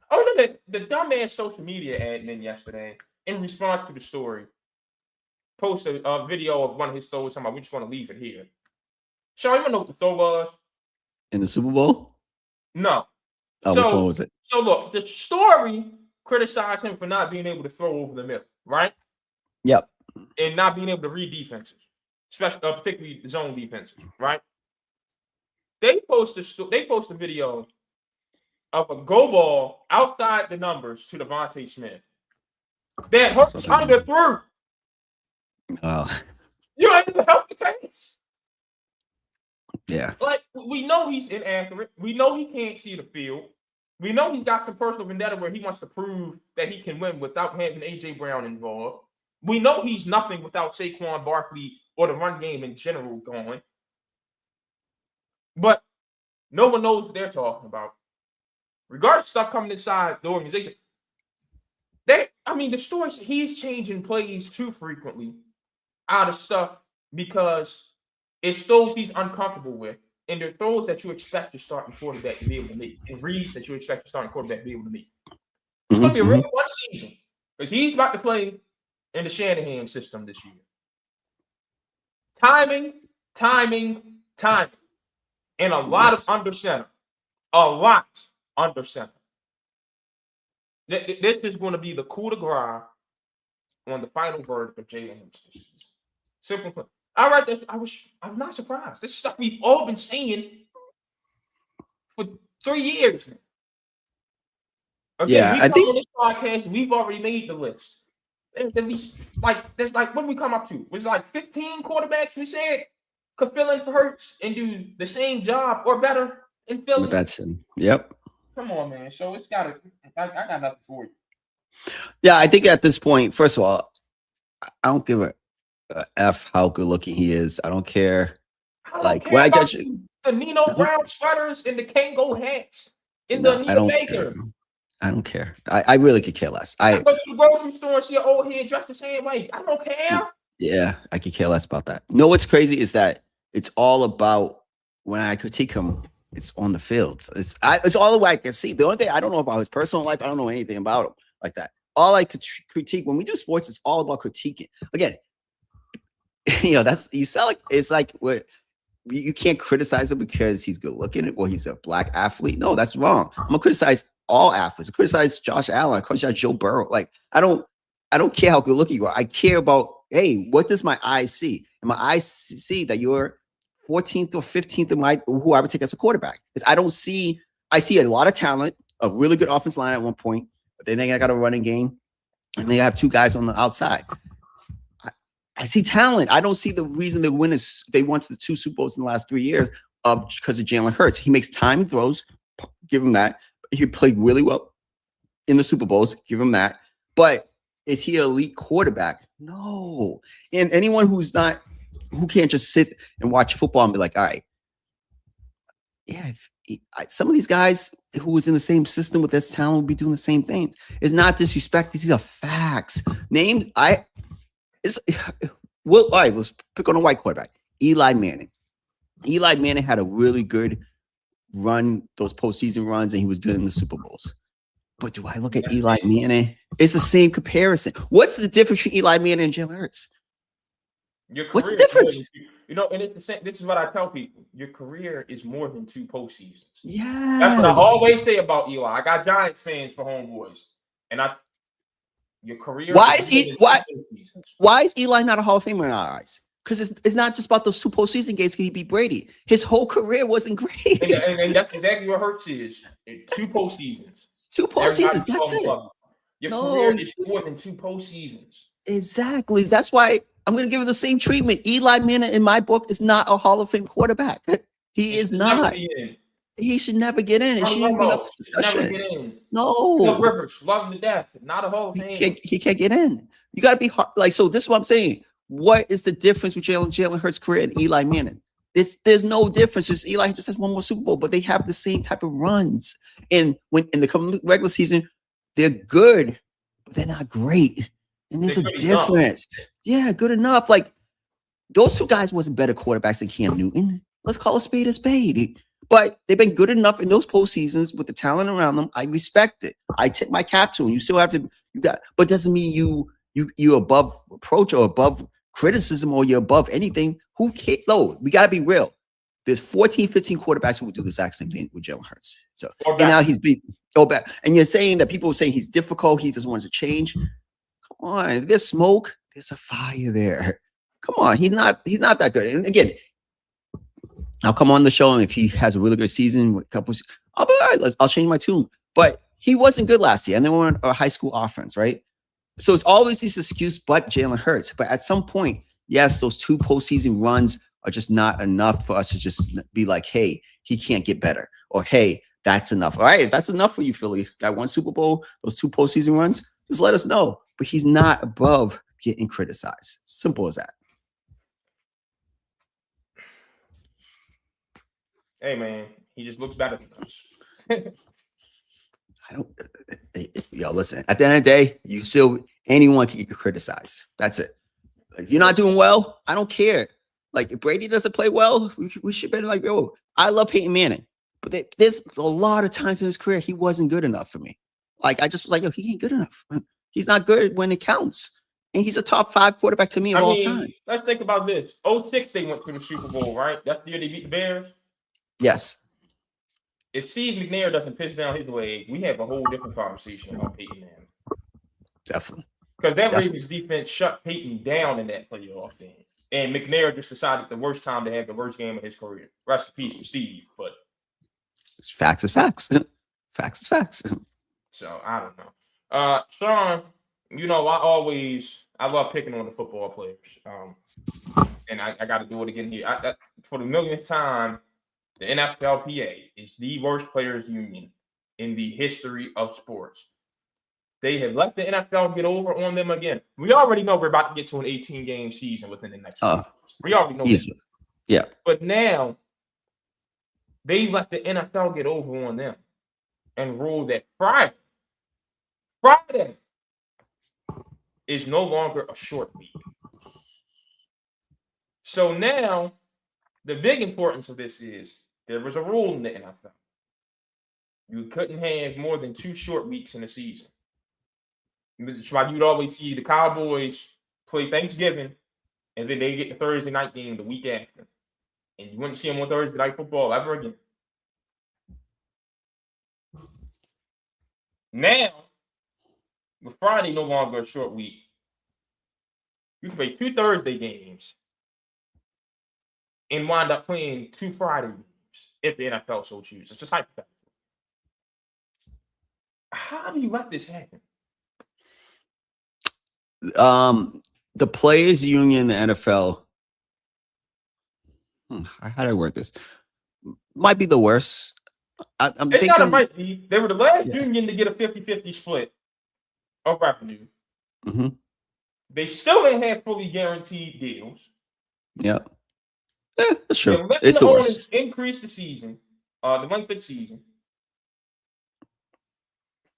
Oh, no, the dumbass social media admin yesterday, in response to the story, posted a video of one of his throws. We just want to leave it here. Sean, you want to know what the throw was? In the Super Bowl? No. Oh, which one was it? So look, the story criticized him for not being able to throw over the middle, right? Yep. And not being able to read defenses, especially particularly zone defenses, right? They post a video of a go ball outside the numbers to Devontae Smith that Hurts underthrew. Oh. You ain't even help the case. Yeah. Like, we know he's inaccurate. We know he can't see the field. We know he's got some personal vendetta where he wants to prove that he can win without having A.J. Brown involved. We know he's nothing without Saquon Barkley or the run game in general going. But no one knows what they're talking about. Regardless of stuff coming inside the organization, the stories, he's changing plays too frequently out of stuff because it's throws he's uncomfortable with, and they're throws that you expect your starting quarterback to be able to make, and reads that you expect your starting quarterback to be able to make. It's going to be a really fun season because he's about to play in the Shanahan system this year. Timing, and a lot of under center. A lot under center. This is going to be the coup de grace on the final verdict of Jalen Hurts. Simple thing. All right, I'm not surprised. This stuff we've all been saying for 3 years now. Again, I think on this podcast, we've already made the list. There's at least what did we come up to? Was it like 15 quarterbacks we said could fill in for Hurts and do the same job or better in Philly? That's him. Yep. Come on, man. So it's got I got nothing for you. Yeah, I think at this point, first of all, I don't give a F how good looking he is. I don't care. I judge the Nino Brown sweaters and the Kango hats in the Anita Baker. I don't care. I really could care less. I go to the grocery store and see an old head dressed the same way. I don't care. Yeah, I could care less about that. No, what's crazy is that it's all about when I critique him, it's on the field. It's all the way I can see. The only thing I don't know about his personal life, I don't know anything about him like that. All I could critique when we do sports, it's all about critiquing. Again, you sound like it's like what you can't criticize him because he's good looking or he's a black athlete. No, that's wrong. I'm gonna criticize all athletes. I criticize Josh Allen. I criticize Joe Burrow. Like I don't care how good looking you are. I care about, hey, what does my eyes see? And my eyes see that you're 14th or 15th of who I would take as a quarterback. Because I see a lot of talent, a really good offensive line at one point, but then they got a running game and they have two guys on the outside. I see talent. I don't see the reason they went to the 2 Super Bowls in the last 3 years because of Jalen Hurts. He makes time throws, give him that. He played really well in the Super Bowls, give him that. But is he an elite quarterback? No. And anyone who can't just sit and watch football and be like, all right, yeah, some of these guys who was in the same system with this talent will be doing the same thing. It's not disrespect. These are facts. All right, let's pick on a white quarterback. Eli Manning. Eli Manning had a really good run those postseason runs, and he was good in the Super Bowls. But do I look at Eli Manning? It's the same comparison. What's the difference between Eli Manning and Jalen Hurts? What's the difference? And it's the same. This is what I tell people: your career is more than 2 postseasons. Yeah, that's what I always say about Eli. I got Giants fans for homeboys, and your career. Why is Eli not a Hall of Famer in our eyes? Because it's not just about those 2 postseason games. He beat Brady. His whole career wasn't great, and that's exactly what Hurts is. 2 postseasons. 2 postseasons. That's it. Your career is more than 2 postseasons. Exactly. That's why I'm going to give it the same treatment. Eli Manning, in my book, is not a Hall of Fame quarterback. He is not. He should never get in. It shouldn't be up for discussion. No. Rivers, love him to death. Not a Hall of Fame. He can't get in. You got to be like. So this is what I'm saying. What is the difference with Jalen Hurts' career and Eli Manning? There's no difference. Just Eli just has 1 more Super Bowl, but they have the same type of runs. And when in the regular season, they're good, but they're not great. And there's a difference. Yeah, good enough. Like those 2 guys wasn't better quarterbacks than Cam Newton. Let's call a spade a spade. But they've been good enough in those postseasons with the talent around them. I respect it. I tip my cap to them. You still have to. But doesn't mean you above reproach or above criticism or you're above anything. Who cares? No, we gotta be real. There's 14, 15 quarterbacks who would do the exact same thing with Jalen Hurts. So and now he's beat back. And you're saying that people are saying he's difficult. He doesn't want to change. Come on, if there's smoke, there's a fire there. Come on, he's not that good. And again, I'll come on the show, and if he has a really good season with a couple, I'll change my tune. But he wasn't good last year, and they were on a high school offense, right? So it's always this excuse, but Jalen Hurts. But at some point, yes, those 2 postseason runs are just not enough for us to just be like, hey, he can't get better. Or, hey, that's enough. All right, if that's enough for you, Philly, that 1 Super Bowl, those 2 postseason runs, just let us know. But he's not above getting criticized. Simple as that. Hey, man, he just looks better than us. Listen, at the end of the day, anyone can get criticized. That's it. If you're not doing well, I don't care. Like, if Brady doesn't play well, we should be like, I love Peyton Manning. But there's a lot of times in his career, he wasn't good enough for me. Like, I just was like, he ain't good enough. He's not good when it counts. And he's a top 5 quarterback to me of all time. Let's think about this. 2006, they went to the Super Bowl, right? That's the year they beat the Bears? Yes. If Steve McNair doesn't pitch down his way, we have a whole different conversation about Peyton Manning. Definitely. Because that Ravens defense shut Peyton down in that playoff game. And McNair just decided the worst time to have the worst game of his career. Rest in peace for Steve, but facts is facts. Facts is facts. So I don't know. Sean, I love picking on the football players. And I got to do it again here. For the millionth time, the NFLPA is the worst players union in the history of sports. They have let the NFL get over on them again. We already know we're about to get to an 18-game season within the next 2 years. We already know that. Yeah. But now they let the NFL get over on them and rule that Friday is no longer a short week. So now the big importance of this is there was a rule in the NFL. You couldn't have more than 2 short weeks in a season. That's why you'd always see the Cowboys play Thanksgiving, and then they get the Thursday night game the week after. And you wouldn't see them on Thursday night football ever again. Now, with Friday no longer a short week, you can play 2 Thursday games and wind up playing 2 Friday games if the NFL so chooses. It's just hypothetical. How do you let this happen? The players union, the NFL. How do I word this? Might be the worst. I'm thinking not might be. They were the last union to get a 50-50 split of revenue. Mm-hmm. They still didn't have fully guaranteed deals. Yeah, that's true. It's the worst. Increase the season, the length of the season.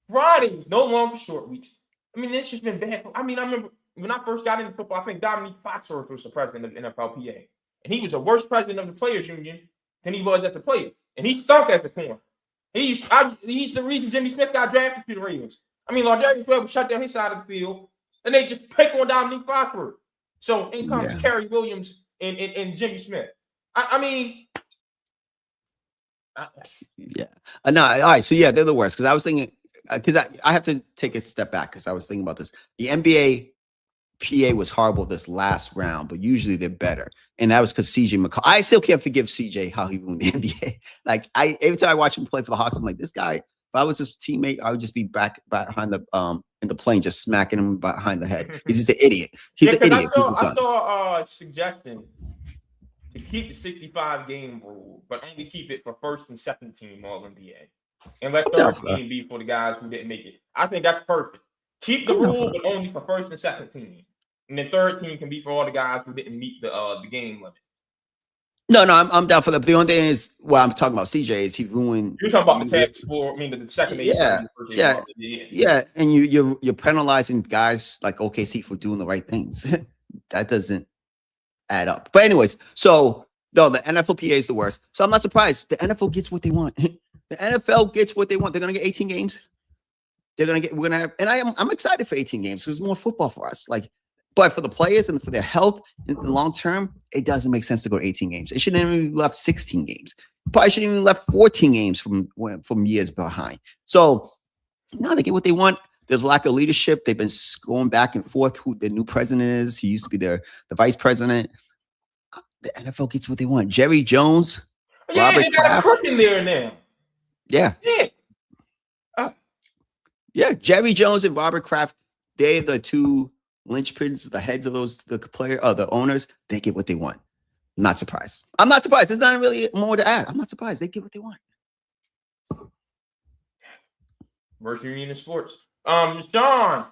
Fridays no longer short weeks. I mean, it's just been bad. I mean, I remember when I first got into football, I think Dominique Foxworth was the president of the NFLPA. And he was the worst president of the Players Union than he was as a player, and he stunk as a corner. He's the reason Jimmy Smith got drafted to the Ravens. I mean, Lardarius Webb shut down his side of the field, and they just pick on Dominique Foxworth. So in comes Kerry Williams and Jimmy Smith. I mean, no, all right. So yeah, they're the worst. Because I was thinking, because I have to take a step back because I was thinking about this. The NBA PA was horrible this last round, but usually they're better. And that was because CJ McCollum. I still can't forgive CJ how he ruined the NBA. Like every time I watch him play for the Hawks, I'm like, this guy. If I was his teammate, I would just be back behind the in the plane, just smacking him behind the head. He's just an idiot. He's an idiot. I saw a suggestion to keep the 65 game rule, but only keep it for first and second team All NBA, and let third team be for the guys who didn't make it. I think that's perfect. Keep the rule, but only for first and second team, and the third team can be for all the guys who didn't meet the game limit. No, I'm down for that. But the only thing is, what I'm talking about CJ is he ruined. You're talking about the tax for, the second. Yeah, and you're penalizing guys like OKC for doing the right things. That doesn't add up. But anyways, so no, the NFLPA is the worst. So I'm not surprised. The NFL gets what they want. The NFL gets what they want. They're gonna get 18 games. We're gonna have, and I'm excited for 18 games because it's more football for us. Like. But for the players and for their health in the long term, it doesn't make sense to go to 18 games. It shouldn't even left 16 games. Probably shouldn't even left 14 games from years behind. So now they get what they want. There's lack of leadership. They've been going back and forth who the new president is. He used to be the vice president. The NFL gets what they want. Jerry Jones, Robert they got Kraft. A crook in there now. Yeah. Yeah. Jerry Jones and Robert Kraft, they're the two linchpins, the heads of the owners. They get what they want. I'm not surprised. There's not really more to add. I'm not surprised. They get what they want. Worst union in sports. Sean,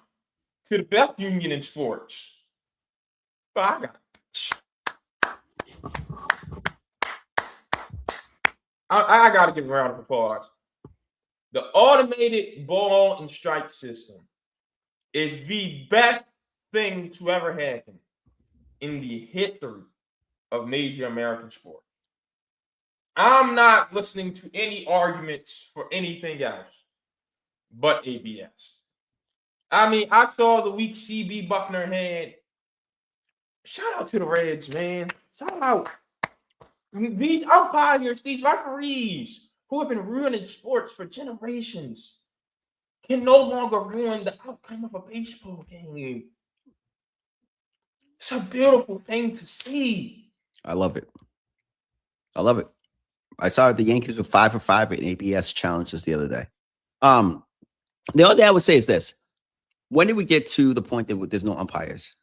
to the best union in sports. I got to give a round of applause. The automated ball and strike system is the best thing to ever happen in the history of major American sport. I'm not listening to any arguments for anything else but ABS. I mean, I saw the week CB Buckner had. Shout out to the Reds, man. Shout out. These umpires, these referees who have been ruining sports for generations can no longer ruin the outcome of a baseball game. It's a beautiful thing to see. I love it. I saw the Yankees were 5 for 5 in ABS challenges the other day. The other thing I would say is this. When did we get to the point that there's no umpires?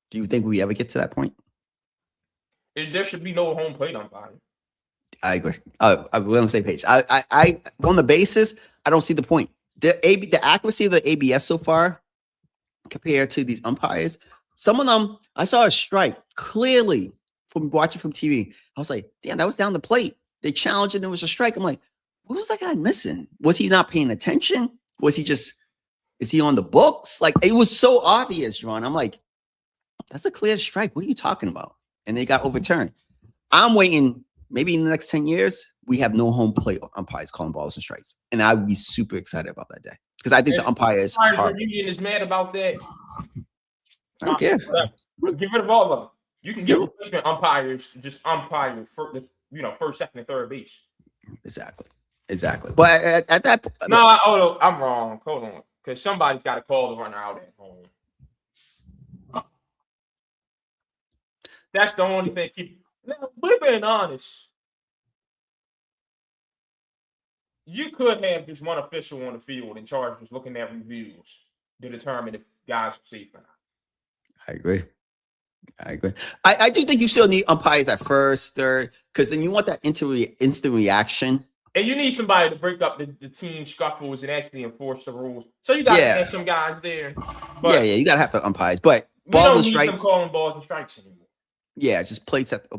Do you think we ever get to that point? There should be no home plate umpire. I agree. We're on the same page. I on the basis, I don't see the point. The accuracy of the ABS so far compared to these umpires, some of them, I saw a strike clearly from watching from TV. I was like, damn, that was down the plate. They challenged it and it was a strike. I'm like, what was that guy missing? Was he not paying attention? Is he on the books? Like, it was so obvious, Ron. I'm like, that's a clear strike. What are you talking about? And they got overturned. I'm waiting. Maybe in the next 10 years, we have no home plate umpires calling balls and strikes. And I would be super excited about that day. Because I think the umpires union is mad about that. I don't care. Get rid of all of them. You can get replacement umpires, just umpire for first, second, and third base. Exactly. But at that point, no, I'm wrong. Hold on, because somebody's got to call the runner out at home. That's the only thing. We're being honest. You could have just one official on the field in charge of looking at reviews to determine if guys are safe or not. I agree. I do think you still need umpires at first, third, because then you want that instant reaction. And you need somebody to break up the team scuffles and actually enforce the rules. So you got to have some guys there. But you got to have the umpires. But balls and strikes, them calling balls and strikes anymore. Yeah, just plays at the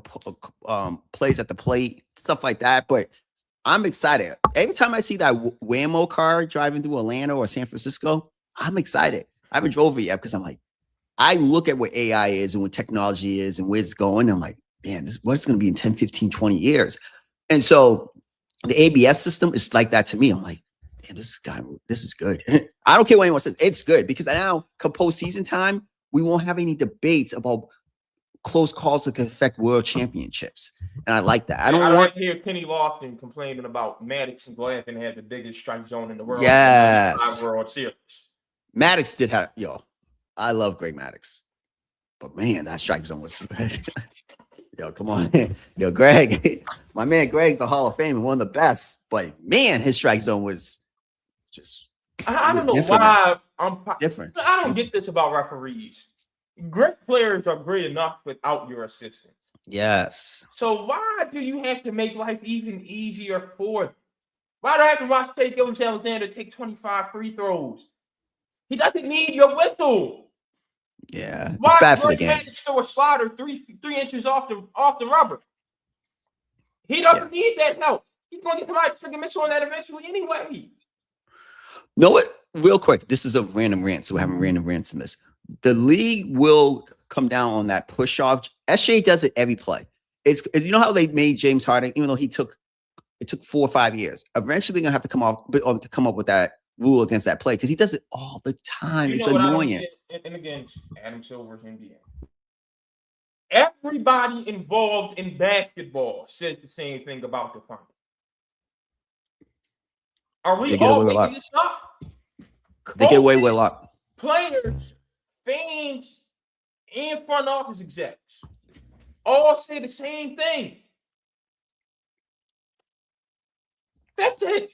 plate, stuff like that. But I'm excited. Every time I see that Waymo car driving through Atlanta or San Francisco, I'm excited. I haven't drove it yet because I'm like, I look at what AI is and what technology is and where it's going. I'm like, man, what's going to be in 10, 15, 20 years? And so the ABS system is like that to me. I'm like, damn, this is good. I don't care what anyone says. It's good because now, come postseason time, we won't have any debates about close calls that could affect world championships. And I like that. I don't want to hear Kenny Lofton complaining about Maddox and Glavine had the biggest strike zone in the world. Yes. World Series. Maddox did have, I love Greg Maddox. But man, that strike zone was yo, come on. Yo, Greg. My man Greg's a Hall of Fame and one of the best. But man, his strike zone was just I don't know why I'm different. I don't get this about referees. Great players are great enough without your assistant. Yes. So why do you have to make life even easier for them? Why do I have to watch Gilgeous Alexander take 25 free throws? He doesn't need your whistle. Yeah, it's bad for the game. Throw a slider 3 inches off the rubber. He doesn't need that help. He's going to get somebody to miss on that eventually anyway. Know what? Real quick, this is a random rant, so we're having random rants in this. The league will come down on that push off. SJ does it every play. It's you know how they made James Harden, even though it took 4 or 5 years. Eventually, they're gonna have to come up with that rule against that play because he does it all the time. It's annoying. And again, Adam Silver's NBA. Everybody involved in basketball says the same thing about the final. Are we all making this up? They get away with a lot. Players, fans, and front office execs all say the same thing. That's it.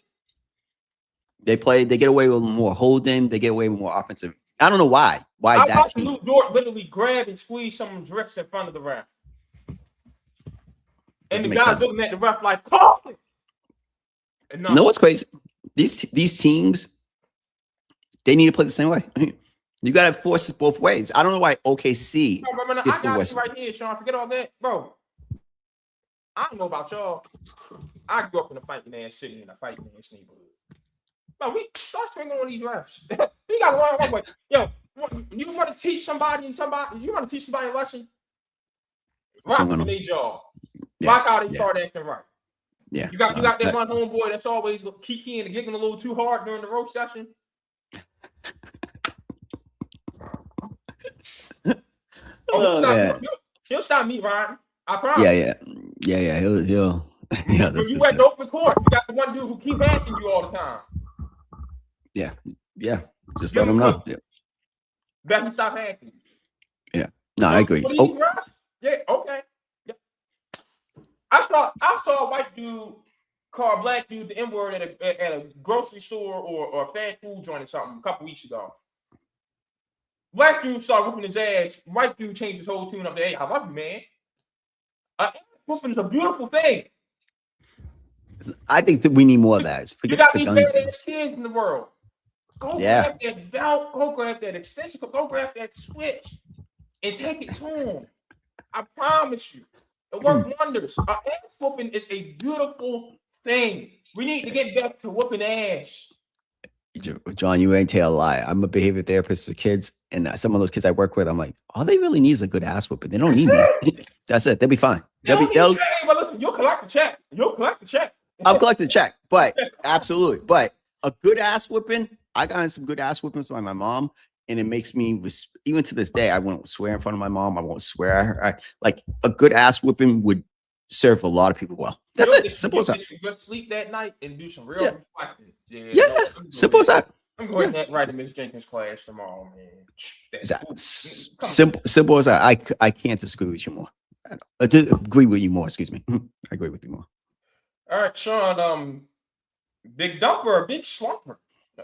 They get away with more holding. They get away with more offensive. I don't know why. Why that team? Luke Dort literally grab and squeeze someone's wrist in front of the ref. And the guy's looking at the ref like, call it. You know what's crazy? These teams, they need to play the same way. You got to force it both ways. I don't know why OKC is the West. Right here, Sean. Forget all that, bro. I don't know about y'all. I grew up in a fighting ass city in a fighting ass neighborhood. But we start swinging on these refs. We got to learn one way. Yo, you want to teach somebody a lesson? Rock them their jaw. Rock how they start acting right. Yeah. You got that one homeboy that's always kikiing and giggling a little too hard during the roast session. He'll stop me, Ryan. I promise. Yeah. He'll. Yeah, when you at the open court, you got the one dude who keep asking you all the time. Yeah. Just let him know. Yeah. That he stop hacking. Yeah. No, I agree. Yeah. Okay. Yeah. I saw a white dude call a black dude the N-word at a grocery store or a fast food joint or something a couple weeks ago. Black dude started whooping his ass. White dude changed his whole tune up to, hey, I love you, man. Whooping is a beautiful thing. I think that we need more of that. You got these badass kids in the world. Go grab that belt. Go grab that extension. Go grab that switch and take it to them. I promise you. It works wonders. Ass whooping is a beautiful thing. We need to get back to whooping ass. John, you ain't tell a lie. I'm a behavior therapist for kids, and some of those kids I work with, I'm like, all they really need is a good ass whooping. They don't need me. That's it. They'll be fine. Listen, you'll collect the check. I'm collecting the check, but absolutely. But a good ass whipping, I got in some good ass whippings by my mom, and it makes me, even to this day, I won't swear in front of my mom. I won't swear at her. Like a good ass whipping would serve a lot of people well. That's it. Simple as that. Just sleep that night and do some real reflecting. Simple as that. I'm going to write in Miss Jenkins' class tomorrow, man. Exactly. Simple as that. I can't disagree with you more. I agree with you more. Excuse me. I agree with you more. All right, Sean. Big dumper or big slumper?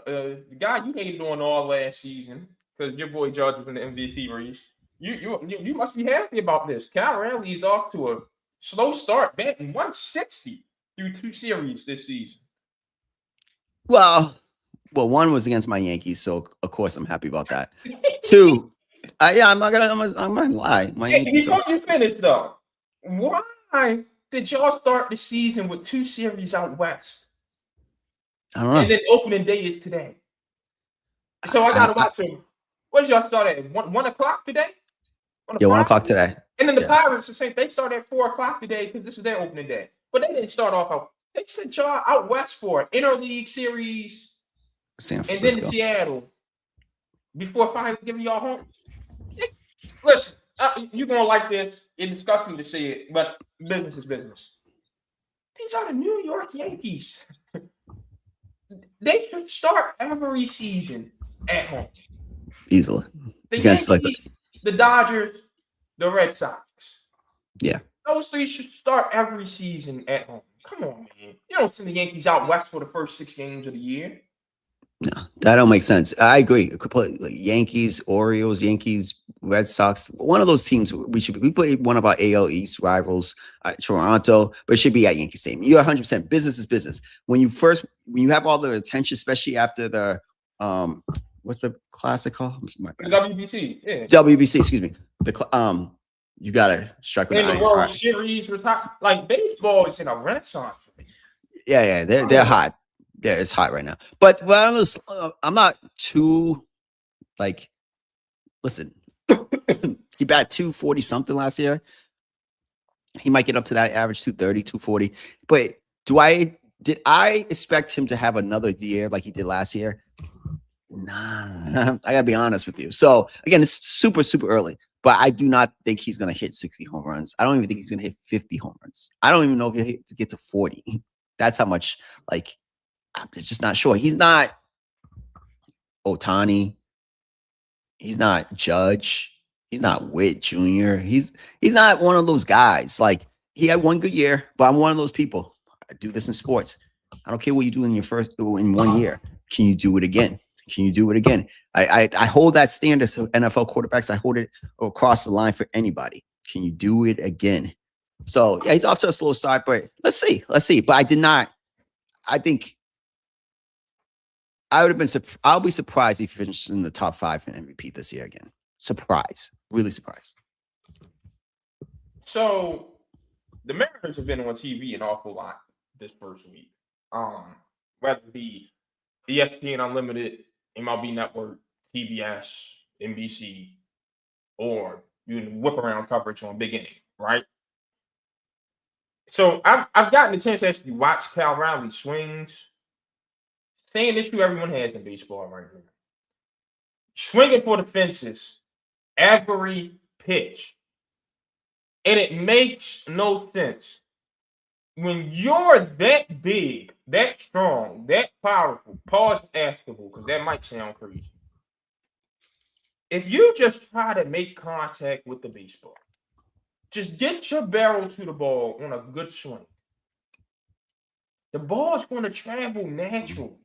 The guy you hated on all last season because your boy Judge was in the MVP race. You must be happy about this. Cal Raleigh is off to a slow start, batting 160 through 2 series this season. Well, one was against my Yankees, so of course I'm happy about that. 2, I'm not gonna lie. My Yankees. Before you finish though, why did y'all start the season with 2 series out west? I don't know. And then opening day is today. So I gotta watch them. What did y'all start at? 1 o'clock today? 1 o'clock today. And then the Pirates, the same. They start at 4 o'clock today because this is their opening day. But they didn't start off out. They sent y'all out west for an interleague series, San Francisco, and then to Seattle before finally giving y'all home. Listen, you're gonna like this. It's disgusting to say it, but business is business. These are the New York Yankees. They should start every season at home. Easily. The Yankees, the Dodgers, the Red Sox. Yeah. Those three should start every season at home. Come on, man. You don't send the Yankees out west for the first 6 games of the year. No, that don't make sense. I agree completely. Yankees, Orioles, Yankees, Red Sox. One of those teams we play one of our AL East rivals, Toronto, but it should be at Yankee Stadium. You're 100%. Business is business. When you have all the attention, especially after the what's the classic called? WBC. Yeah. WBC. Excuse me. You gotta strike with the World Series was hot. Like baseball is in a renaissance. Yeah, they're hot. Yeah, it's hot right now. But I'm not too like. Listen, he batted 240 something last year. He might get up to that average 230, 240. But did I expect him to have another year like he did last year? Nah, I gotta be honest with you. So again, it's super, super early. But I do not think he's gonna hit 60 home runs. I don't even think he's gonna hit 50 home runs. I don't even know if he'll get to 40. That's how much like. I'm just not sure. He's not Ohtani. He's not Judge. He's not Witt Jr. He's not one of those guys. Like he had one good year, but I'm one of those people. I do this in sports. I don't care what you do in 1 year. Can you do it again? Can you do it again? I hold that standard to NFL quarterbacks. I hold it across the line for anybody. Can you do it again? So yeah, he's off to a slow start, but let's see. But I think. I'll be surprised if he finishes in the top 5 in MVP this year again. Surprise. Really surprised. So the Mariners have been on TV an awful lot this first week. Whether it be ESPN Unlimited, MLB Network, TBS, NBC, or you can whip around coverage on Big Inning, right? So I've gotten the chance to actually watch Cal Raleigh swings. Same issue everyone has in baseball right now. Swinging for the fences every pitch. And it makes no sense. When you're that big, that strong, that powerful, pause afterward, because that might sound crazy. If you just try to make contact with the baseball, just get your barrel to the ball on a good swing. The ball's going to travel naturally.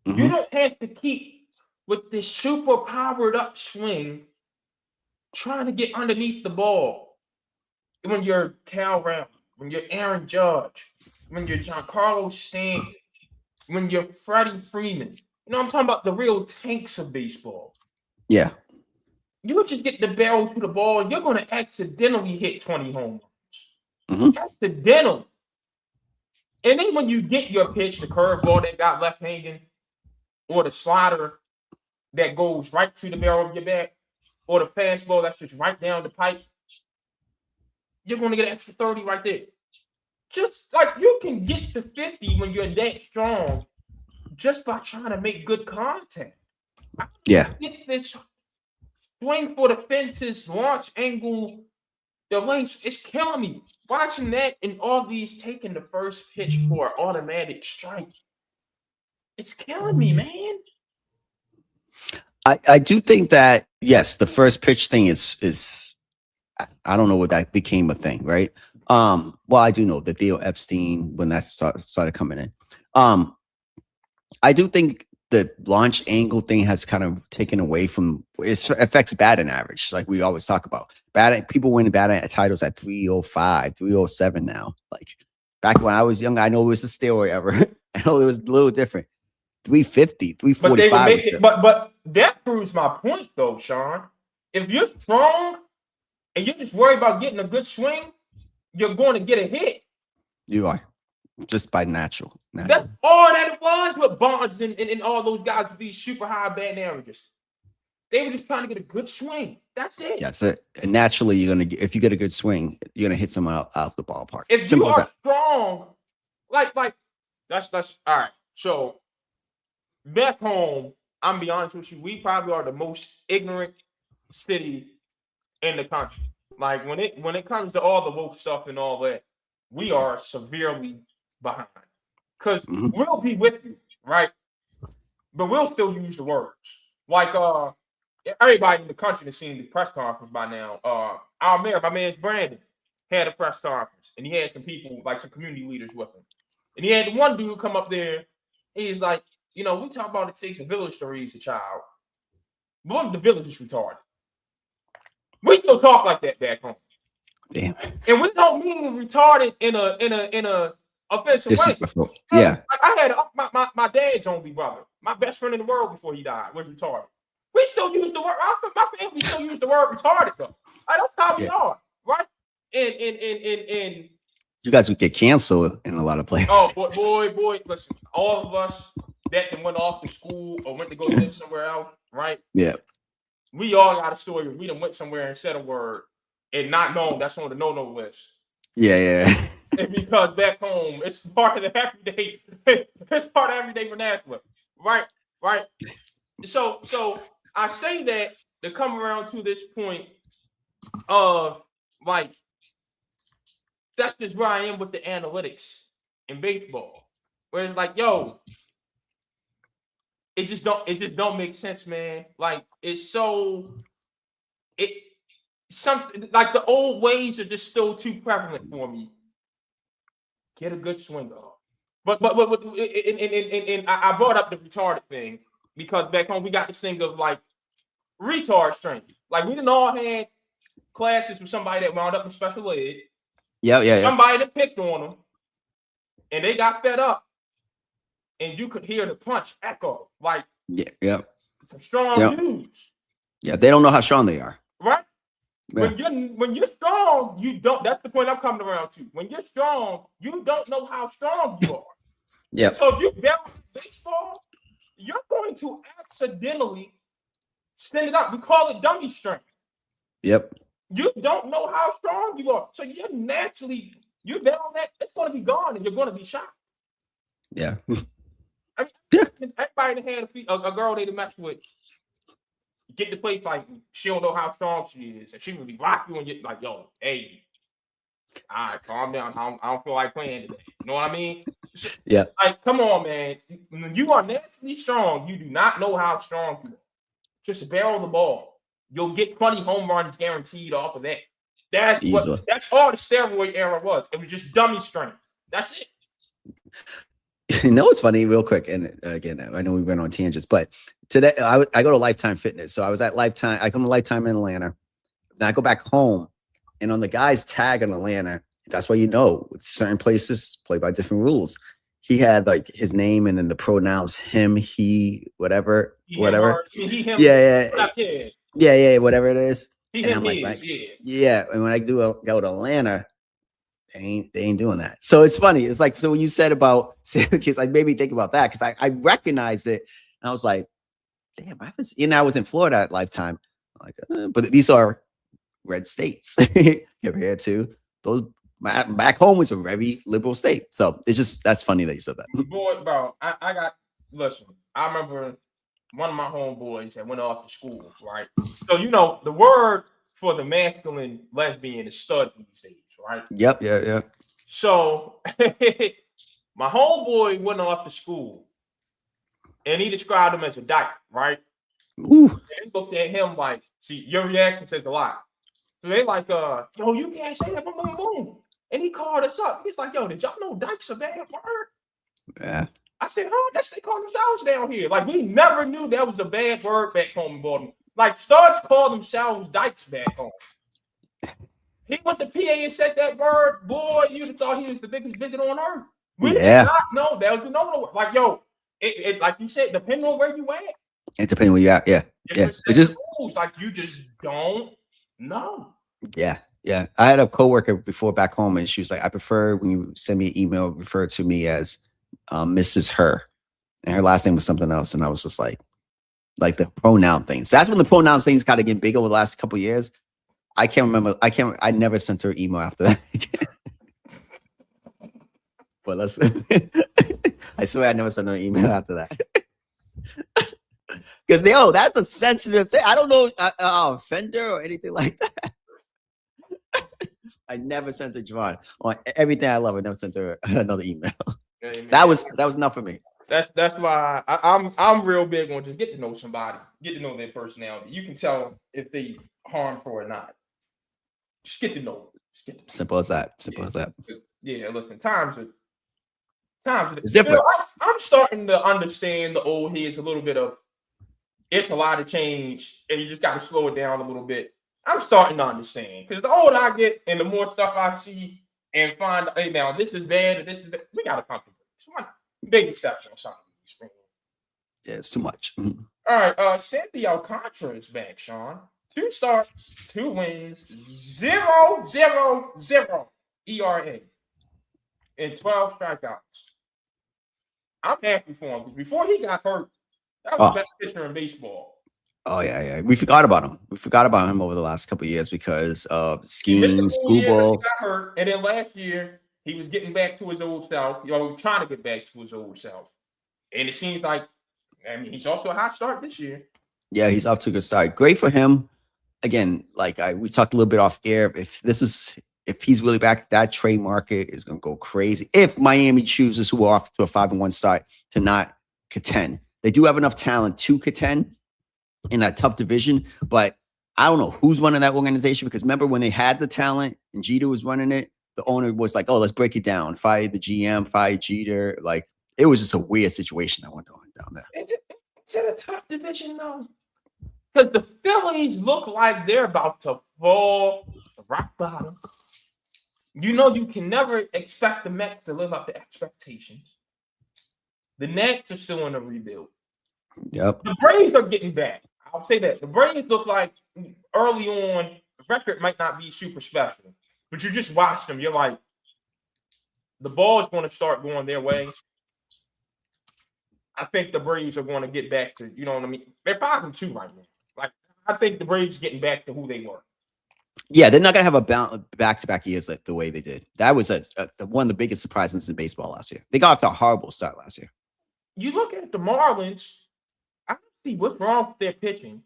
Mm-hmm. You don't have to keep with this super powered up swing trying to get underneath the ball. When you're Cal Raleigh, when you're Aaron Judge, when you're Giancarlo Stanton, when you're Freddie Freeman. You know, I'm talking about the real tanks of baseball. Yeah. You just get the barrel to the ball and you're going to accidentally hit 20 home runs. Mm-hmm. Accidentally. And then when you get your pitch, the curveball that got left hanging, or the slider that goes right to the barrel of your bat, or the fastball that's just right down the pipe, you're going to get an extra 30 right there. Just like you can get to 50 when you're that strong just by trying to make good contact. Yeah. Get this swing for the fences, launch angle, the length, it's killing me. Watching that and all these taking the first pitch for automatic strike. It's killing me, man. I do think that, yes, the first pitch thing is I don't know what that became a thing, right? Well, I do know that Theo Epstein, when that started coming in. I do think the launch angle thing has kind of taken away from it affects batting average, like we always talk about. People win batting titles at 305, 307 now. Like back when I was young, I know it was a steroid ever. I know it was a little different. 350, 345. But that proves my point, though, Sean. If you're strong and you're just worried about getting a good swing, you're going to get a hit. You are. Just by natural. That's all that it was with Bonds and all those guys with these super high batting averages. They were just trying to get a good swing. That's it. That's it. And naturally, if you get a good swing, you're gonna hit someone out the ballpark. If Simple you are strong, like that's all right. So back home, I'm gonna be honest with you, we probably are the most ignorant city in the country. Like when it comes to all the woke stuff and all that, we are severely behind. Because we'll be with you, right? But we'll still use the words. Like everybody in the country has seen the press conference by now. Our mayor, my man's Brandon, had a press conference, and he had some people, like some community leaders with him. And he had the one dude come up there. He's like, we talk about it takes a village to raise a child. But what if the village is retarded? We still talk like that back home. Damn. And we don't mean retarded in a offensive way. Yeah. Like I had my dad's only brother, my best friend in the world before he died, was retarded. We still use the word. My family still use the word retarded though. Like, that's how we are, right? And you guys would get canceled in a lot of places. Oh boy, listen, all of us that went off to school or went to go live somewhere else, right? Yeah. We all got a story. We done went somewhere and said a word and not known that's on the no list. Yeah. And because back home, it's part of the everyday. It's part of everyday vernacular, right? So I say that to come around to this point of like, that's just where I am with the analytics in baseball, where it's like, yo, it just don't make sense, man. Like like the old ways are just still too prevalent for me. Get a good swing off. But I brought up the retarded thing because back home we got this thing of like retard strength. Like we didn't all had classes with somebody that wound up in special ed. Yeah. Somebody that picked on them, and they got fed up, and you could hear the punch echo. Like some strong news. Yeah, they don't know how strong they are. Right. Yeah. When you're strong, you don't. That's the point I'm coming around to. When you're strong, you don't know how strong you are. Yeah. So if you balance baseball, you're going to accidentally stand it up. We call it dummy strength. Yep. You don't know how strong you are, so you down that. It's going to be gone, and you're going to be shot. Yeah. Everybody had a girl they mess with. Get to play fighting, she don't know how strong she is, and she will be rock you and you're like, yo, hey, all right, calm down. I don't feel like playing today. You know what I mean? Yeah. Like, come on, man. When you are naturally strong, you do not know how strong you are. Just barrel the ball. You'll get 20 home runs guaranteed off of that. That's all the steroid era was. It was just dummy strength. That's it. You know what's funny, real quick, and again, I know we went on tangents, but today I go to Lifetime Fitness. So I was at Lifetime. I come to Lifetime in Atlanta. Then I go back home, and on the guy's tag in Atlanta, that's why certain places play by different rules. He had like his name and then the pronouns him, he, whatever. He, him, yeah, whatever it is. He, and him, I'm like, yeah. And when I go to Atlanta, they ain't doing that. So it's funny. It's like, so when you said about Syracuse, I made me think about that because I recognized it. And I was like, damn, I was in Florida at Lifetime. I'm like, but these are red states compared to those. Back home was a very liberal state. So that's funny that you said that. Boy, bro, listen, I remember one of my homeboys that went off to school, right? So, the word for the masculine lesbian is stud these days, right? Yep, yeah. So my homeboy went off to school and he described him as a dyke, right? Ooh. And they looked at him like, see, your reaction says a lot. So they like, yo, you can't say that, boom, boom, boom. And he called us up. He's like, yo, did y'all know dyke's a bad word? Yeah. I said, that's they call themselves down here. Like, we never knew that was a bad word back home in Baltimore. Like, studs call themselves dykes back home. He went to PA and said that word. Boy, you'd have thought he was the biggest bigot on earth. We did not know that was a no. Like, yo, it like you said, depending on where you at. It depends where you at. Yeah. It's just rules. Like, you just don't know. Yeah. I had a coworker before back home, and she was like, I prefer when you send me an email, refer to me as Mrs. Her. And her last name was something else. And I was just like, like the pronoun things. That's when the pronouns things got to get big over the last couple of years. I can't remember. I never sent her email after that. But let's. I swear I never sent her an email after that. Because that's a sensitive thing. I don't know offender or anything like that. I never sent her Javon on everything I love. I never sent her another email. Amen. That was enough for me. That's why I'm real big on just get to know somebody, get to know their personality. You can tell if they harmful or not. Just get to know them. Simple as that. Simple as that. Yeah, listen, times it's different. I'm starting to understand the old heads a little bit of it's a lot of change and you just got to slow it down a little bit. I'm starting to understand because the older I get and the more stuff I see and find, hey, now this is bad and this is bad, we got to come to this. Big exception or something. Yeah, it's too much. Mm-hmm. All right, Sandy Alcantara is back, Sean. 2 starts, 2 wins, 0.000 ERA, and 12 strikeouts. I'm happy for him because before he got hurt, that was the best pitcher in baseball. Oh, yeah. We forgot about him. We forgot about him over the last couple of years because of skiing, school ball. He got hurt, and then last year he was getting back to his old self. Trying to get back to his old self, and it seems like, he's off to a hot start this year. Yeah, he's off to a good start. Great for him. Again, we talked a little bit off air. If he's really back, that trade market is going to go crazy. If Miami chooses who are off to a 5-1 start to not contend, they do have enough talent to contend in that tough division. But I don't know who's running that organization because remember when they had the talent and Jeter was running it, the owner was like, "Oh, let's break it down. Fire the GM, fire Jeter." Like it was just a weird situation that went on down there. Is it a tough division though? Because the Phillies look like they're about to fall to rock bottom. You can never expect the Mets to live up to expectations. The Nets are still in a rebuild. Yep. The Braves are getting back. I'll say that. The Braves look like early on, the record might not be super special, but you just watch them. You're like, the ball is going to start going their way. I think the Braves are going to get back to, you know what I mean? They're 5-2 right now. Like, I think the Braves are getting back to who they were. Yeah, they're not going to have a back-to-back years like the way they did. That was one of the biggest surprises in baseball last year. They got off to a horrible start last year. You look at the Marlins, I don't see what's wrong with their pitching.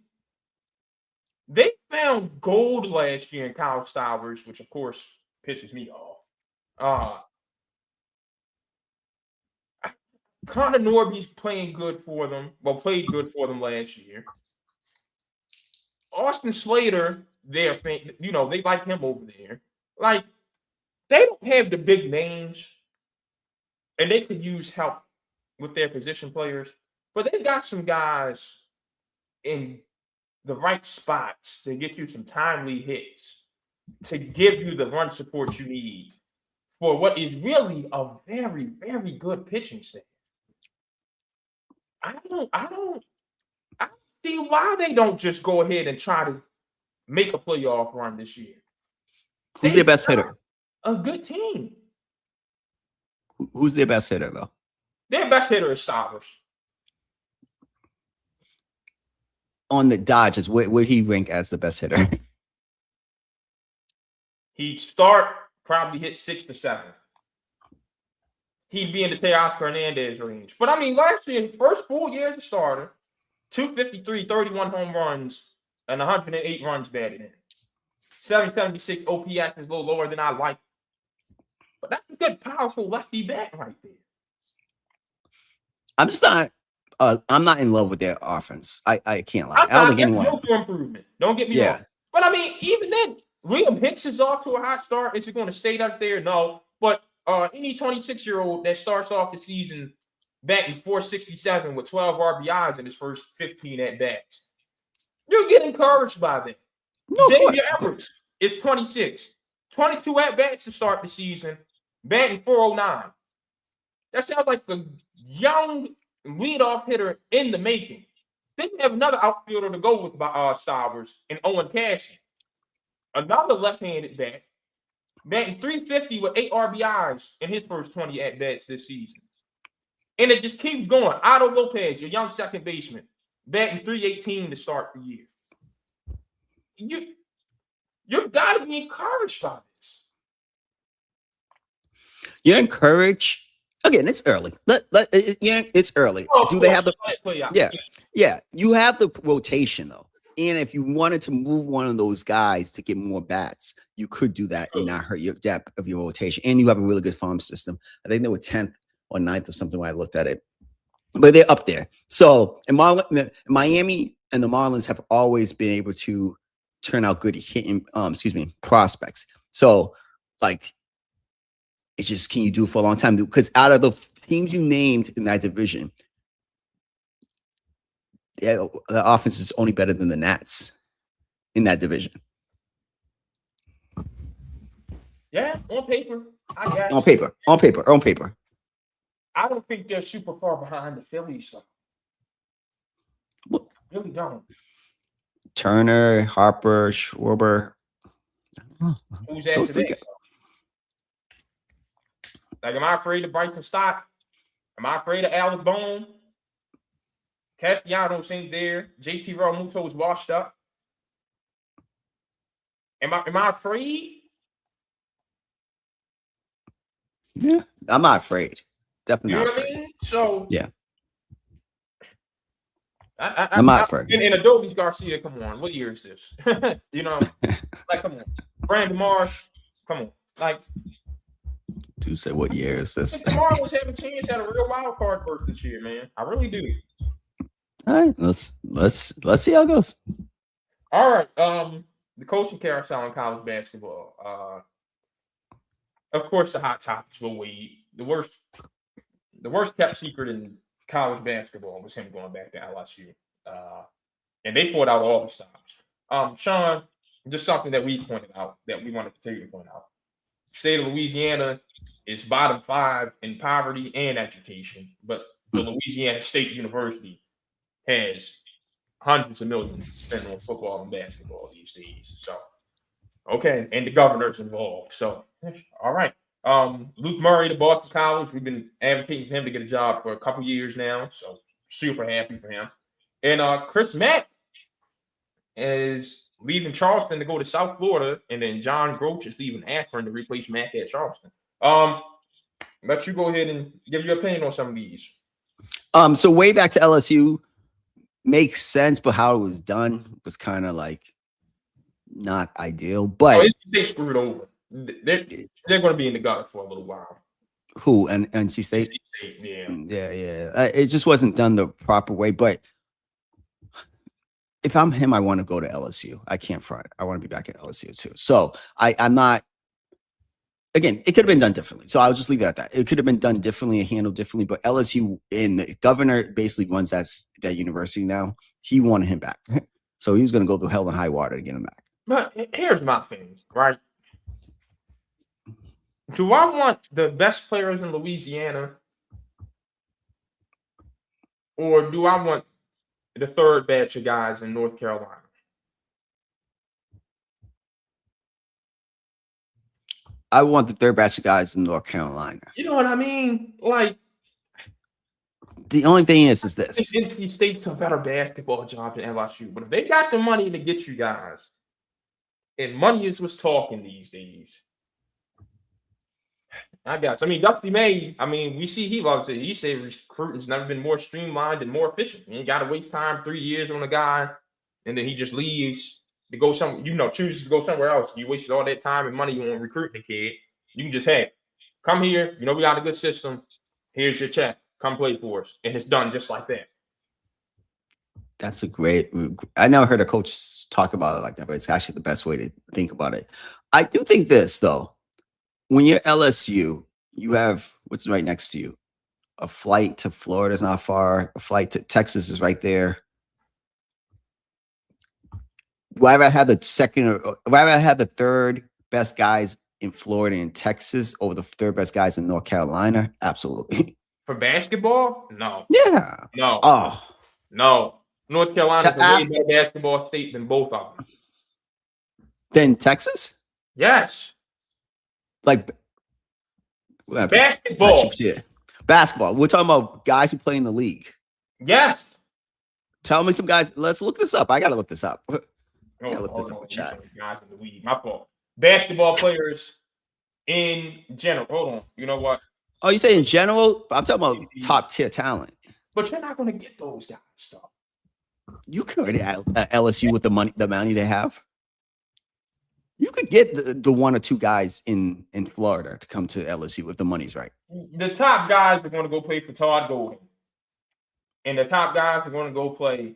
They found gold last year in Kyle Stowers, which, of course, pisses me off. Connor Norby's playing good for them. Well, played good for them last year. Austin Slater, they like him over there. Like, they don't have the big names, and they could use help with their position players, but they got some guys in the right spots to get you some timely hits, to give you the run support you need for what is really a very, very good pitching staff. I don't see why they don't just go ahead and try to make a playoff run this year. Who's their best hitter? A good team. Who's their best hitter, though? Their best hitter is Stowers. On the Dodgers, where he rank as the best hitter? He'd start, probably hit 6th or 7th. He'd be in the Teoscar Hernandez range. But, last year, his first full year as a starter, 253, 31 home runs, and 108 runs batted in. 776 OPS is a little lower than I like. But that's a good, powerful lefty bat right there. I'm not in love with their offense. I can't lie. I don't think anyone. Room for improvement. Don't get me wrong. But even then, Liam Hicks is off to a hot start. Is it going to stay up there? No. But any 26-year-old that starts off the season batting .467 with 12 RBIs in his first 15 at bats, you get encouraged by that. No, Xavier Everett is 26, 22 at bats to start the season, batting .409. That sounds like a young leadoff hitter in the making. Then you have another outfielder to go with Stowers and Owen Cassie. Another left-handed bat, batting .350 with 8 RBIs in his first 20 at-bats this season. And it just keeps going. Otto Lopez, your young second baseman, batting .318 to start the year. You've got to be encouraged by this. You're encouraged. Again, it's early. It's early. Do they have the play out? Yeah. You have the rotation though. And if you wanted to move one of those guys to get more bats, you could do that and not hurt your depth of your rotation. And you have a really good farm system. I think they were 10th or 9th or something when I looked at it. But they're up there. So Miami and the Marlins have always been able to turn out good hitting, prospects. So like it's just, can you do it for a long time? Because out of the teams you named in that division, the offense is only better than the Nats in that division. Yeah, on paper, I guess. On paper. I don't think they're super far behind the Phillies. So. Really don't. Turner, Harper, Schwarber. Who's after that? Like, am I afraid of Bryson Stott? Am I afraid of Alex Bone? Castellanos ain't there. JT Realmuto is washed up. Am I afraid? Yeah, I'm not afraid. Definitely not afraid. I mean? So yeah. I'm not afraid. And Adolis Garcia, come on. What year is this? Like, come on. Brandon Marsh, come on. Like, dude said, what year is this? The Marlins have a chance at a real wild card berth this year, man. I really do. All right, let's see how it goes. All right. The coaching carousel in college basketball. Of course, the hot topics will wait. The worst kept secret in college basketball was him going back to LSU. And they poured out all the stops. Sean, just something that we pointed out that we want to continue to point out. State of Louisiana is bottom 5 in poverty and education, but the Louisiana State University has hundreds of millions to spend on football and basketball these days. So, okay, and the governor's involved. So, all right. Luke Murray to Boston College. We've been advocating for him to get a job for a couple years now, so super happy for him. And Chris Mack is leaving Charleston to go to South Florida, and then John Groch is leaving Akron to replace Mack at Charleston. Let you go ahead and give your opinion on some of these. So way back to LSU makes sense, but how it was done was kind of like not ideal. But they screwed over. They're going to be in the gutter for a little while. Who? And NC State? Yeah. It just wasn't done the proper way. But if I'm him, I want to go to LSU. I can't front. I want to be back at LSU too. So I'm not. Again, it could have been done differently. So I'll just leave it at that. It could have been done differently and handled differently. But LSU and the governor basically runs that university now. He wanted him back. So he was going to go through hell and high water to get him back. But here's my thing, right? Do I want the best players in Louisiana, or do I want the third batch of guys in North Carolina? I want the third batch of guys in North Carolina. You know what I mean? Like, the only thing is this. NC State's a better basketball job than LSU. But if they got the money to get you guys, and money is what's talking these days, I got you. I mean, Dusty May, we see he loves it. He said recruiting's never been more streamlined and more efficient. You ain't got to waste time 3 years on a guy, and then he just leaves to go chooses to go somewhere else. You wasted all that time and money on recruiting the kid. You can just, hey, come here. We got a good system. Here's your check. Come play for us. And it's done just like that. That's I never heard a coach talk about it like that, but it's actually the best way to think about it. I do think this, though. When you're LSU, you have what's right next to you. A flight to Florida is not far. A flight to Texas is right there. Would I have the third best guys in Florida and Texas over the third best guys in North Carolina? Absolutely. For basketball? No. Yeah. No. Oh. No. North Carolina's a way better basketball state than both of them. Than Texas? Yes. Like basketball. Basketball. We're talking about guys who play in the league. Yes. Tell me some guys. Let's look this up. I gotta look this up. Guys in the weed. My fault. Basketball players in general. Hold on. You know what? Oh, you say in general? I'm talking about top tier talent. But you're not gonna get those guys stuff. You could at LSU with the money they have. You could get the one or two guys in Florida to come to LSU if the money's right. The top guys are going to go play for Todd Golden, and the top guys are going to go play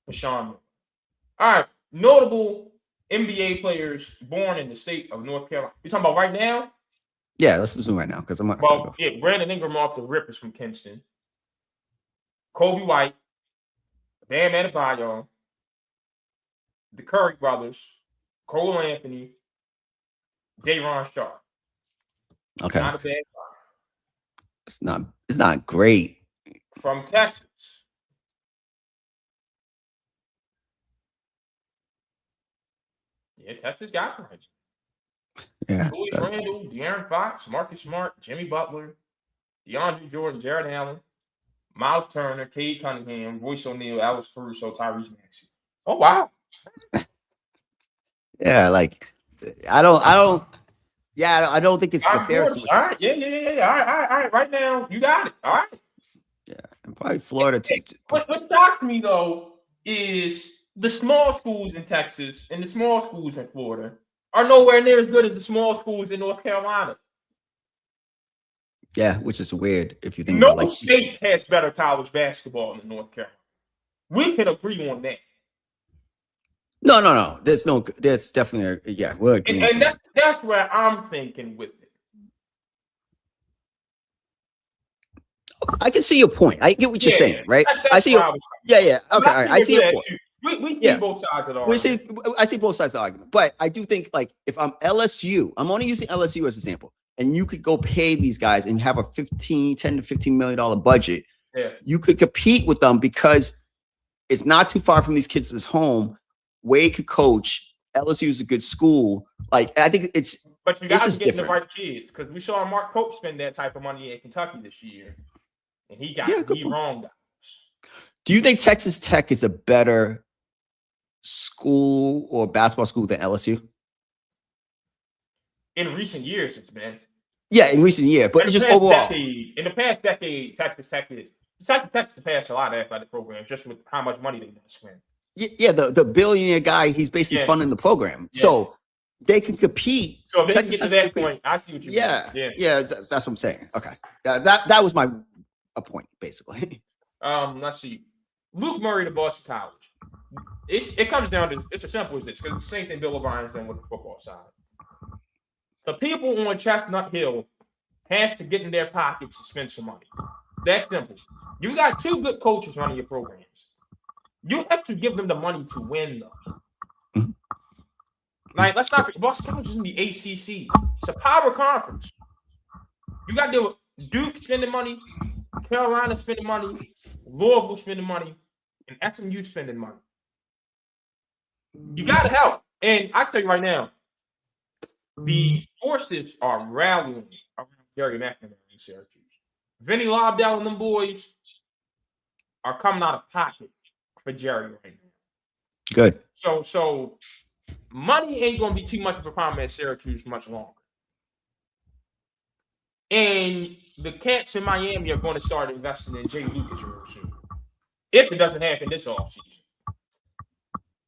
for Sean. All right, notable NBA players born in the state of North Carolina. You talking about right now? Yeah, let's zoom right now because I'm not. Well, yeah, Brandon Ingram off the rip is from Kinston. Kobe White, Bam Adebayo, the Curry brothers, Cole Anthony, Day'Ron Sharpe. Okay. Not a bad guy. It's not great. From Texas. Yeah, Texas got it right. Yeah. Louis Randle, De'Aaron Fox, Marcus Smart, Jimmy Butler, DeAndre Jordan, Jared Allen, Miles Turner, Cade Cunningham, Royce O'Neal, Alex Caruso, Tyrese Maxey. Oh wow. Yeah, like I don't think it's comparison. All right, yeah. All right. Right now, you got it. All right. Yeah, and probably Florida too. What shocks me though is the small schools in Texas and the small schools in Florida are nowhere near as good as the small schools in North Carolina. Yeah, which is weird if you think about no state has better college basketball than North Carolina. We can agree on that. No. There's definitely we're agreeing. And that's where I'm thinking with it. I can see your point. I get what you're saying, right? I see your Okay, all right. I see your point. We see both sides of the argument. I see both sides of the argument. But I do think, like, if I'm LSU, I'm only using LSU as an example, and you could go pay these guys and have a $10 to $15 million budget. Yeah. You could compete with them because it's not too far from these kids' home. Wade could coach. LSU is a good school. Like, I think it's. But you got to get the right kids because we saw Mark Pope spend that type of money at Kentucky this year, and he got wrong guys. Do you think Texas Tech is a better school or basketball school than LSU? In recent years, it's been. Yeah, in recent years, but just overall. In the past decade, Texas Tech has passed a lot of athletic programs just with how much money they want to spend. Yeah, the billionaire guy, he's basically funding the program. Yeah. So they can compete. So if they can get to that point, I see what you mean. Yeah, that's what I'm saying. Okay. That was my point, basically. Let's see. Luke Murray to Boston College. It comes down to, it's as simple as this, because it's the same thing Bill O'Brien's done with the football side. The people on Chestnut Hill have to get in their pockets to spend some money. That's simple. You got two good coaches running your programs. You have to give them the money to win, though. Mm-hmm. Like, let's not forget, Boston College is in the ACC. It's a power conference. You got to deal with Duke spending money, Carolina spending money, Louisville spending money, and SMU spending money. You got to help. And I tell you right now, the forces are rallying around Gary McNamara in Syracuse. Vinny Lobdell and them boys are coming out of pocket for Jerry right now. Good. So money ain't going to be too much of a problem at Syracuse much longer. And the cats in Miami are going to start investing in Jay Lucas real soon. If it doesn't happen this offseason.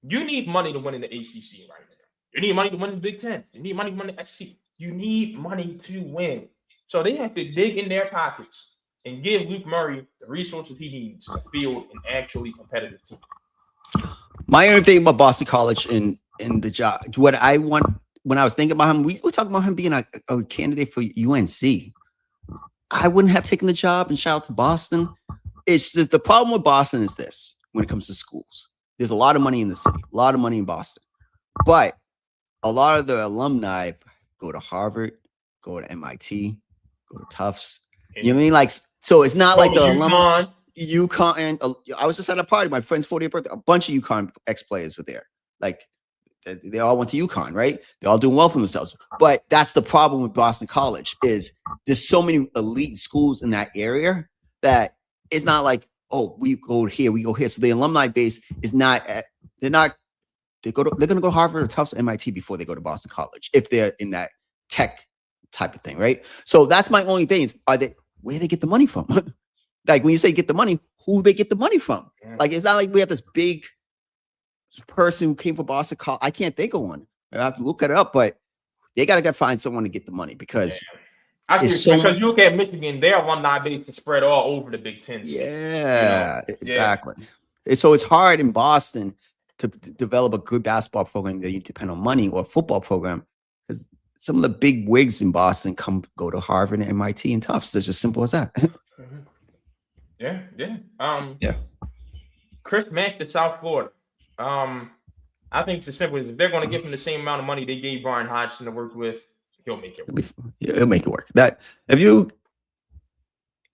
You need money to win in the ACC right now. You need money to win in the Big Ten. You need money to win in the SEC. You need money to win. So they have to dig in their pockets and give Luke Murray the resources he needs to field an actually competitive team. My only thing about Boston College in the job, what I want when I was thinking about him, we were talking about him being a candidate for UNC. I wouldn't have taken the job, and shout out to Boston. It's just, the problem with Boston is this when it comes to schools. There's a lot of money in the city, a lot of money in Boston. But a lot of the alumni go to Harvard, go to MIT, go to Tufts. You know what I mean? Like, so it's not like the alumni. UConn. And I was just at a party, my friend's 40th birthday. A bunch of UConn ex-players were there. Like, they all went to UConn, right? They're all doing well for themselves. But that's the problem with Boston College is there's so many elite schools in that area that it's not like, oh, we go here, we go here. So the alumni base is not. They're not. They're going to go to Harvard or Tufts or MIT before they go to Boston College if they're in that tech type of thing, right? So that's my only thing is, where they get the money from? Like when you say get the money, who they get the money from? Like it's not like we have this big person who came from Boston College. I can't think of one. I have to look it up, but they gotta find someone to get the money because I see because you look at Michigan, their alumni base is spread all over the Big Ten. Yeah, exactly. Yeah. So it's hard in Boston to develop a good basketball program that you depend on money or a football program because some of the big wigs in Boston go to Harvard and MIT and Tufts. It's just simple as that. Yeah. Chris Mack to South Florida. I think it's as simple as if they're going to give him the same amount of money they gave Brian Hodgson to work with, he'll make it work. He'll make it work.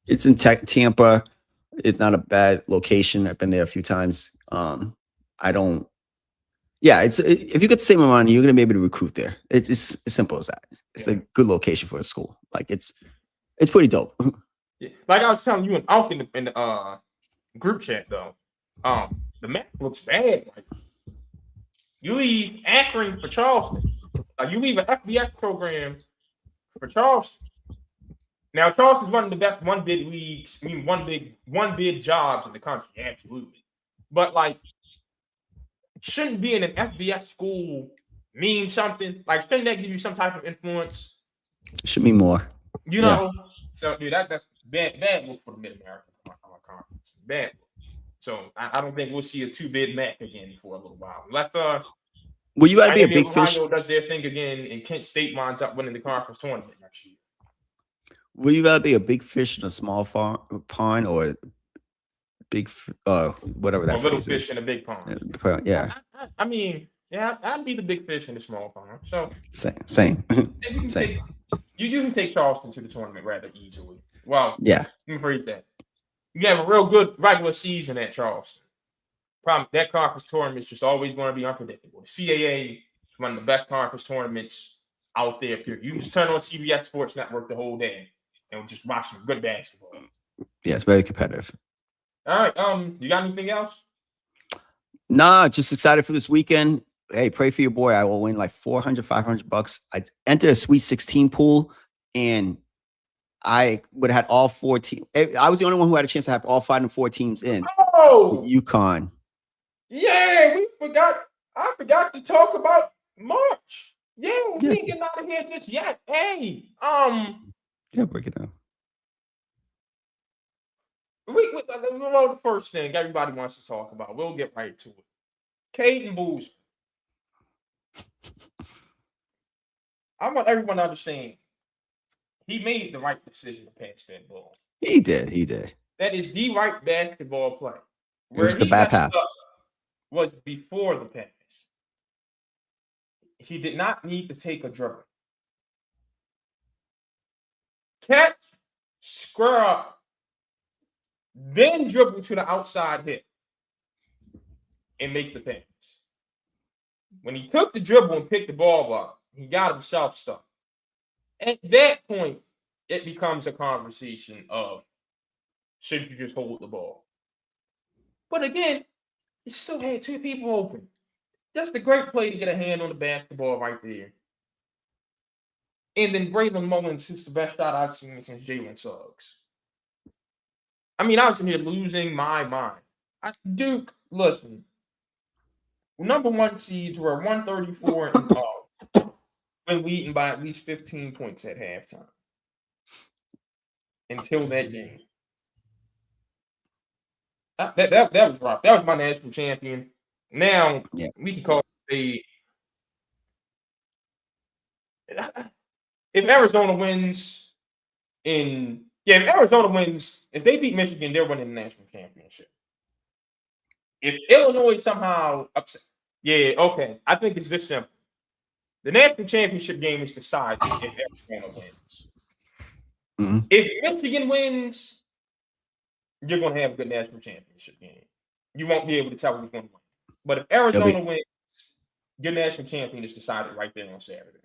It's in Tampa. It's not a bad location. I've been there a few times. If you get the same amount of money, you're going to be able to recruit there. It's as simple as that. It's a good location for a school. Like it's pretty dope. Like I was telling you in the group chat though, the map looks bad. Like you leave Akron for Charleston. Like you leave an FBS program for Charleston. Now Charleston's one of the best one bid leagues. I mean, one bid jobs in the country, absolutely. But like, shouldn't being an FBS school mean something? Like, shouldn't that give you some type of influence? It should mean more. You know. So, dude, that's bad look for the Mid-American Conference. Bad look. So, I don't think we'll see a two-bid MAC again for a little while. Unless, well, you got to be a big Ohio fish. Does their thing again, and Kent State winds up winning the conference tournament next year. Well, you got to be a big fish in a small pond, or big, whatever that. A little fish in a big pond. Yeah. I mean, I'd be the big fish in the small pond. So same. You can take Charleston to the tournament rather easily. Well, yeah. Let me phrase that. You have a real good regular season at Charleston. Problem, that conference tournament is just always going to be unpredictable. The CAA is one of the best conference tournaments out there. You can just turn on CBS Sports Network the whole day and just watch some good basketball. Yeah, it's very competitive. All right. You got anything else? Nah, just excited for this weekend. Hey, pray for your boy. I will win like $400, $500. I entered a Sweet 16 pool, and I would have had all 4 teams. I was the only one who had a chance to have all 5 and 4 teams in. Oh, UConn. Yeah, I forgot to talk about March. Yeah, we ain't getting out of here just yet. Hey, yeah, break it down. The first thing everybody wants to talk about. We'll get right to it. Caden Boozer. I want everyone to understand he made the right decision to pass that ball. He did. That is the right basketball play. It was the bad pass. Was before the pass. He did not need to take a dribble. Catch, square up, then dribble to the outside hit and make the pass. When he took the dribble and picked the ball up, he got himself stuck. At that point, it becomes a conversation of should you just hold the ball? But again, he still had 2 people open. Just a great play to get a hand on the basketball right there. And then Braylon Mullins is the best shot I've seen since Jalen Suggs. I mean, I was in here losing my mind. Duke, listen. Number 1 seeds were 134 and when leading by at least 15 points at halftime. Until that game. That was rough. That was my national champion. Now we can call it if Arizona wins if they beat Michigan, they're winning the national championship. If Illinois somehow upset, I think it's this simple. The national championship game is decided if Arizona wins. Mm-hmm. If Michigan wins, you're going to have a good national championship game. You won't be able to tell who's going to win. But if Arizona wins, your national champion is decided right there on Saturday.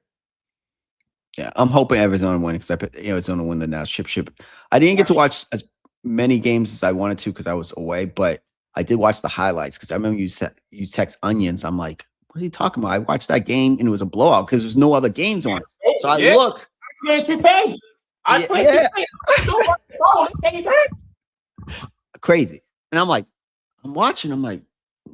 Yeah, I'm hoping Arizona wins because Arizona win the national championship. I didn't get to watch many games as I wanted to because I was away, but I did watch the highlights because I remember you text onions. I'm like, what are you talking about? I watched that game and it was a blowout because there's no other games on. So I look. I played 2K. Crazy. And I'm like, I'm watching. I'm like,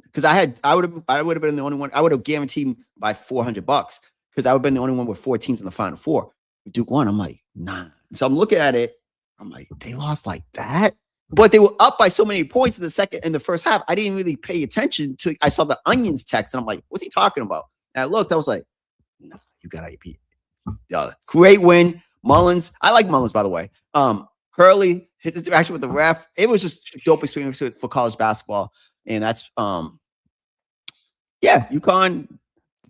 because I would have been the only one. I would have guaranteed by $400 because I would have been the only one with 4 teams in the Final Four. Duke won. I'm like, nah. So I'm looking at it. I'm like, they lost like that, but they were up by so many points in the first half. I didn't really pay attention to. I saw the onions text, and I'm like, what's he talking about? And I looked. I was like, no, you gotta beat. Great win, Mullins. I like Mullins, by the way. Hurley, his interaction with the ref, it was just a dope experience for college basketball. And that's UConn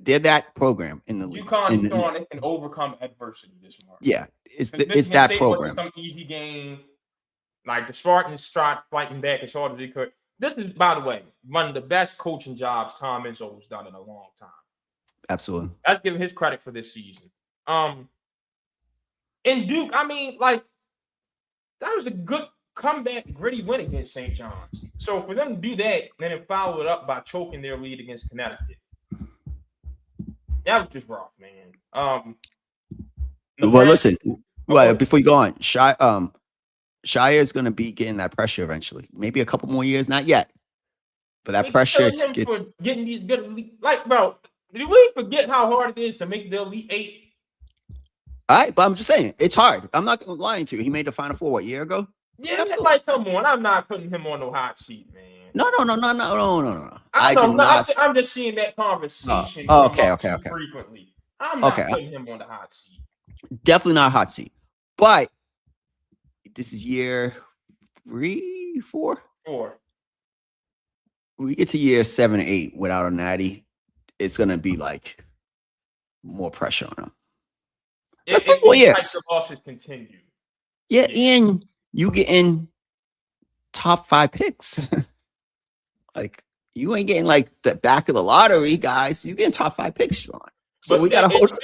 did that program in the league. UConn they can overcome adversity this morning. Yeah, it's that program. Some easy game, like the Spartans start fighting back as hard as they could. This is, by the way, one of the best coaching jobs Tom Izzo has done in a long time. Absolutely. Let's give him his credit for this season. In Duke, I mean, like, that was a good comeback, gritty win against St. John's. So for them to do that and then follow it up by choking their lead against Connecticut, that was just rough, man. Well, listen. Well, before you go on, Shire is going to be getting that pressure eventually. Maybe a couple more years, not yet, but that pressure to get for getting these good, like, bro. Did we forget how hard it is to make the Elite Eight? All right, but I'm just saying it's hard. I'm not lying to you. He made the Final Four a year ago. Yeah, like, come on. I'm not putting him on no hot seat, man. No. I'm just seeing that conversation. Okay. Frequently, I'm not putting him on the hot seat. Definitely not a hot seat. But this is year 3, 4. 4. We get to year 7, 8 without a natty. It's gonna be like more pressure on him. That's like, well, yes. The losses continue. Yeah, and you getting top 5 picks. Like, you ain't getting like the back of the lottery, guys. You getting top 5 picks, Sean. So we gotta hold.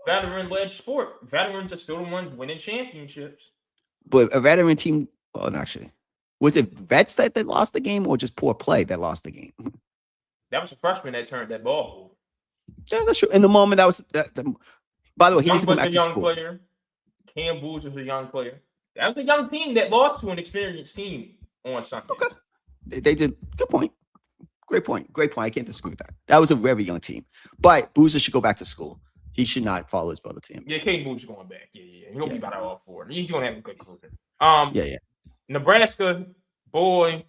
Veteran-led sport. Veterans are still the ones winning championships. But a veteran team. Well, actually, was it vets that lost the game, or just poor play that lost the game? That was a freshman that turned that ball. Yeah, that's true. In the moment, that was. By the way, he needs to come back to school. Player. Cam Booz was a young player. That was a young team that lost to an experienced team on Sunday. Okay, they did. Good point. Great point. I can't disagree with that. That was a very young team. But Boozer should go back to school. He should not follow his brother to him. Yeah, Cam Booz is going back. Yeah. He'll be about all 4. He's going to have a good career. Yeah. Nebraska, boy,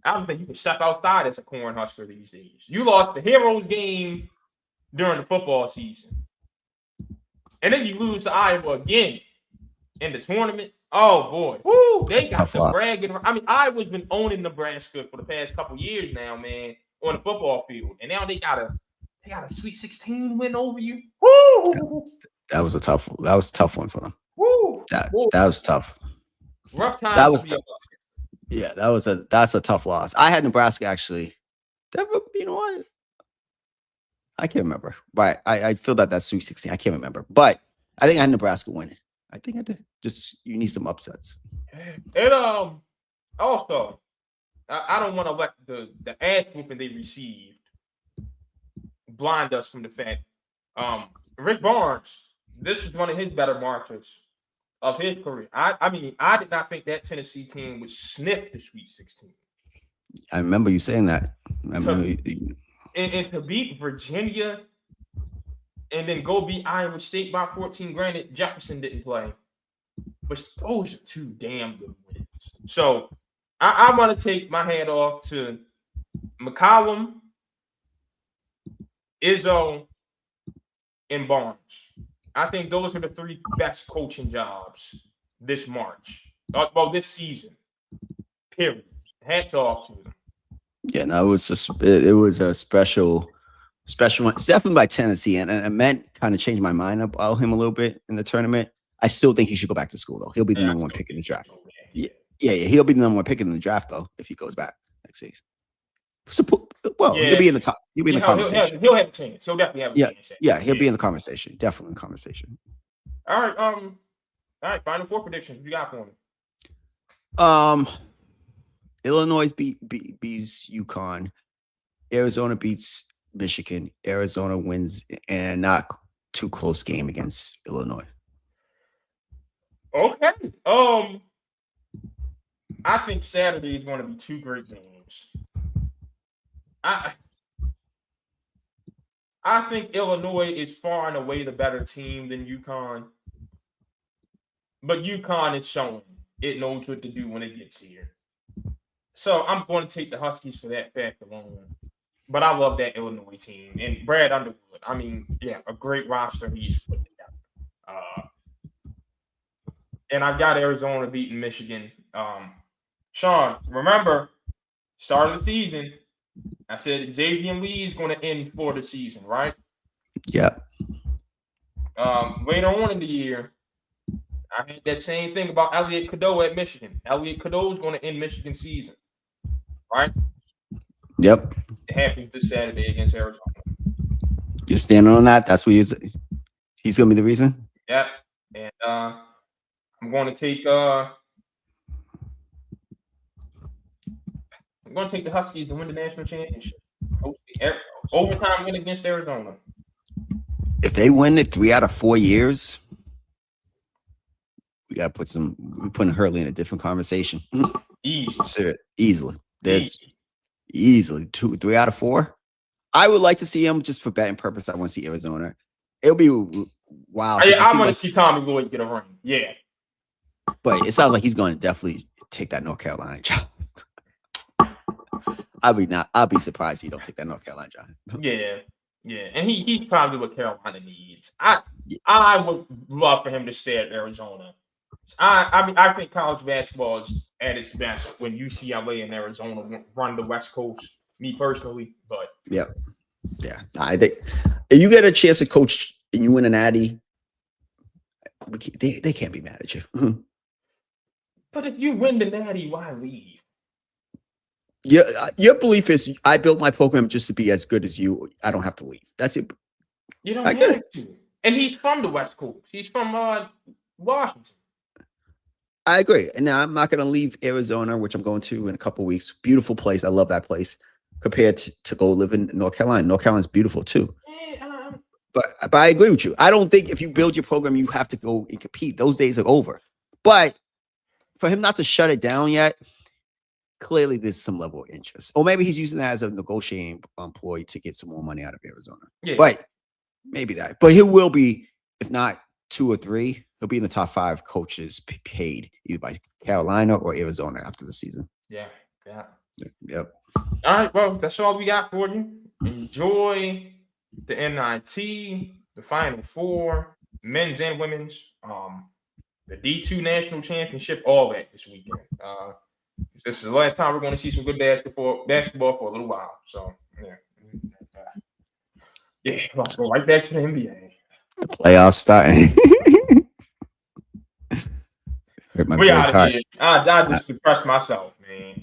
I don't think you can step outside as a Cornhusker these days. You lost the Heroes game during the football season. And then you lose to Iowa again in the tournament. Oh, boy. Woo, they got some bragging. I mean, Iowa's been owning Nebraska for the past couple years now, man, on the football field. And now they got a Sweet 16 win over you. Woo! That was a tough one for them. Woo! That was tough. Rough time. That was tough. Yeah, that's a tough loss. I had Nebraska actually. You know what? I can't remember, but I feel that's Sweet 16. I can't remember, but I think I had Nebraska winning. I think I did. Just you need some upsets. And also, I don't want to let the ass whooping they received blind us from the fact. Rick Barnes, this is one of his better markers of his career. I mean, I did not think that Tennessee team would sniff the Sweet 16. I remember you saying that. And to beat Virginia and then go beat Iowa State by 14. Granted, Jefferson didn't play, but those are 2 damn good wins. So I want to take my hat off to McCollum, Izzo, and Barnes. I think those are the 3 best coaching jobs this March. Well, this season. Period. Hats off to them. Yeah, no, it was a special one. It's definitely by Tennessee, and I meant kind of changed my mind about him a little bit in the tournament. I still think he should go back to school though. He'll be the number 1 pick in the draft. Yeah, he'll be the number 1 pick in the draft though if he goes back next season. So, he'll be in the top. He'll be in the conversation. He'll have a chance. He'll definitely have a chance. Yeah, he'll be in the conversation. Definitely in the conversation. All right. Final 4 predictions. What you got for me? Illinois beats UConn. Arizona beats Michigan. Arizona wins, and not too close game against Illinois. Okay. I think Saturday is going to be two great games. I think Illinois is far and away the better team than UConn. But UConn is showing it knows what to do when it gets here. So I'm going to take the Huskies for that fact alone. But I love that Illinois team. And Brad Underwood, I mean, yeah, a great roster he's put together. And I've got Arizona beating Michigan. Sean, remember, start of the season, I said Xavier Lee is going to end for the season, right? Yeah. Later on in the year, I had that same thing about Elliot Cadeau at Michigan. Elliot Cadeau is going to end Michigan's season, right? Yep. It happens this Saturday against Arizona. You're standing on that? That's what he's going to be the reason? Yeah. And I'm going to take the Huskies to win the national championship. Overtime win against Arizona. If they win it 3 out of 4 years, we got to we're putting Hurley in a different conversation. Easily. That's easily 3 out of 4. I would like to see him just for betting purpose. I want to see Arizona. It'll be wild. I want to see Tommy Lloyd get a ring. Yeah. But it sounds like he's going to definitely take that North Carolina job. I'll be surprised he don't take that North Carolina job. Yeah. And he's probably what Carolina needs. I would love for him to stay at Arizona. I think college basketball is at its best when UCLA and Arizona run the West Coast. Me personally, but yeah. I think if you get a chance to coach and you win an Natty, they can't be mad at you. But if you win the Natty, why leave? Yeah, your belief is I built my program just to be as good as you. I don't have to leave. That's it. You don't have to. And he's from the West Coast. He's from Washington. I agree. And now I'm not going to leave Arizona, which I'm going to in a couple of weeks. Beautiful place. I love that place. Compared to go live in North Carolina. North Carolina's beautiful too. But I agree with you. I don't think if you build your program, you have to go and compete. Those days are over. But for him not to shut it down yet, clearly there's some level of interest. Or maybe he's using that as a negotiating employee to get some more money out of Arizona. Yeah. But maybe that. But he will be, if not 2 or 3, he'll be in the top 5 coaches paid either by Carolina or Arizona after the season. Yeah. Yep. All right, well, that's all we got for you. Enjoy the NIT, the Final Four, men's and women's, the D2 National Championship, all that this weekend. This is the last time we're going to see some good basketball for a little while. So, let's go right back to the NBA. The playoffs starting. We out of here. I just depressed myself, man.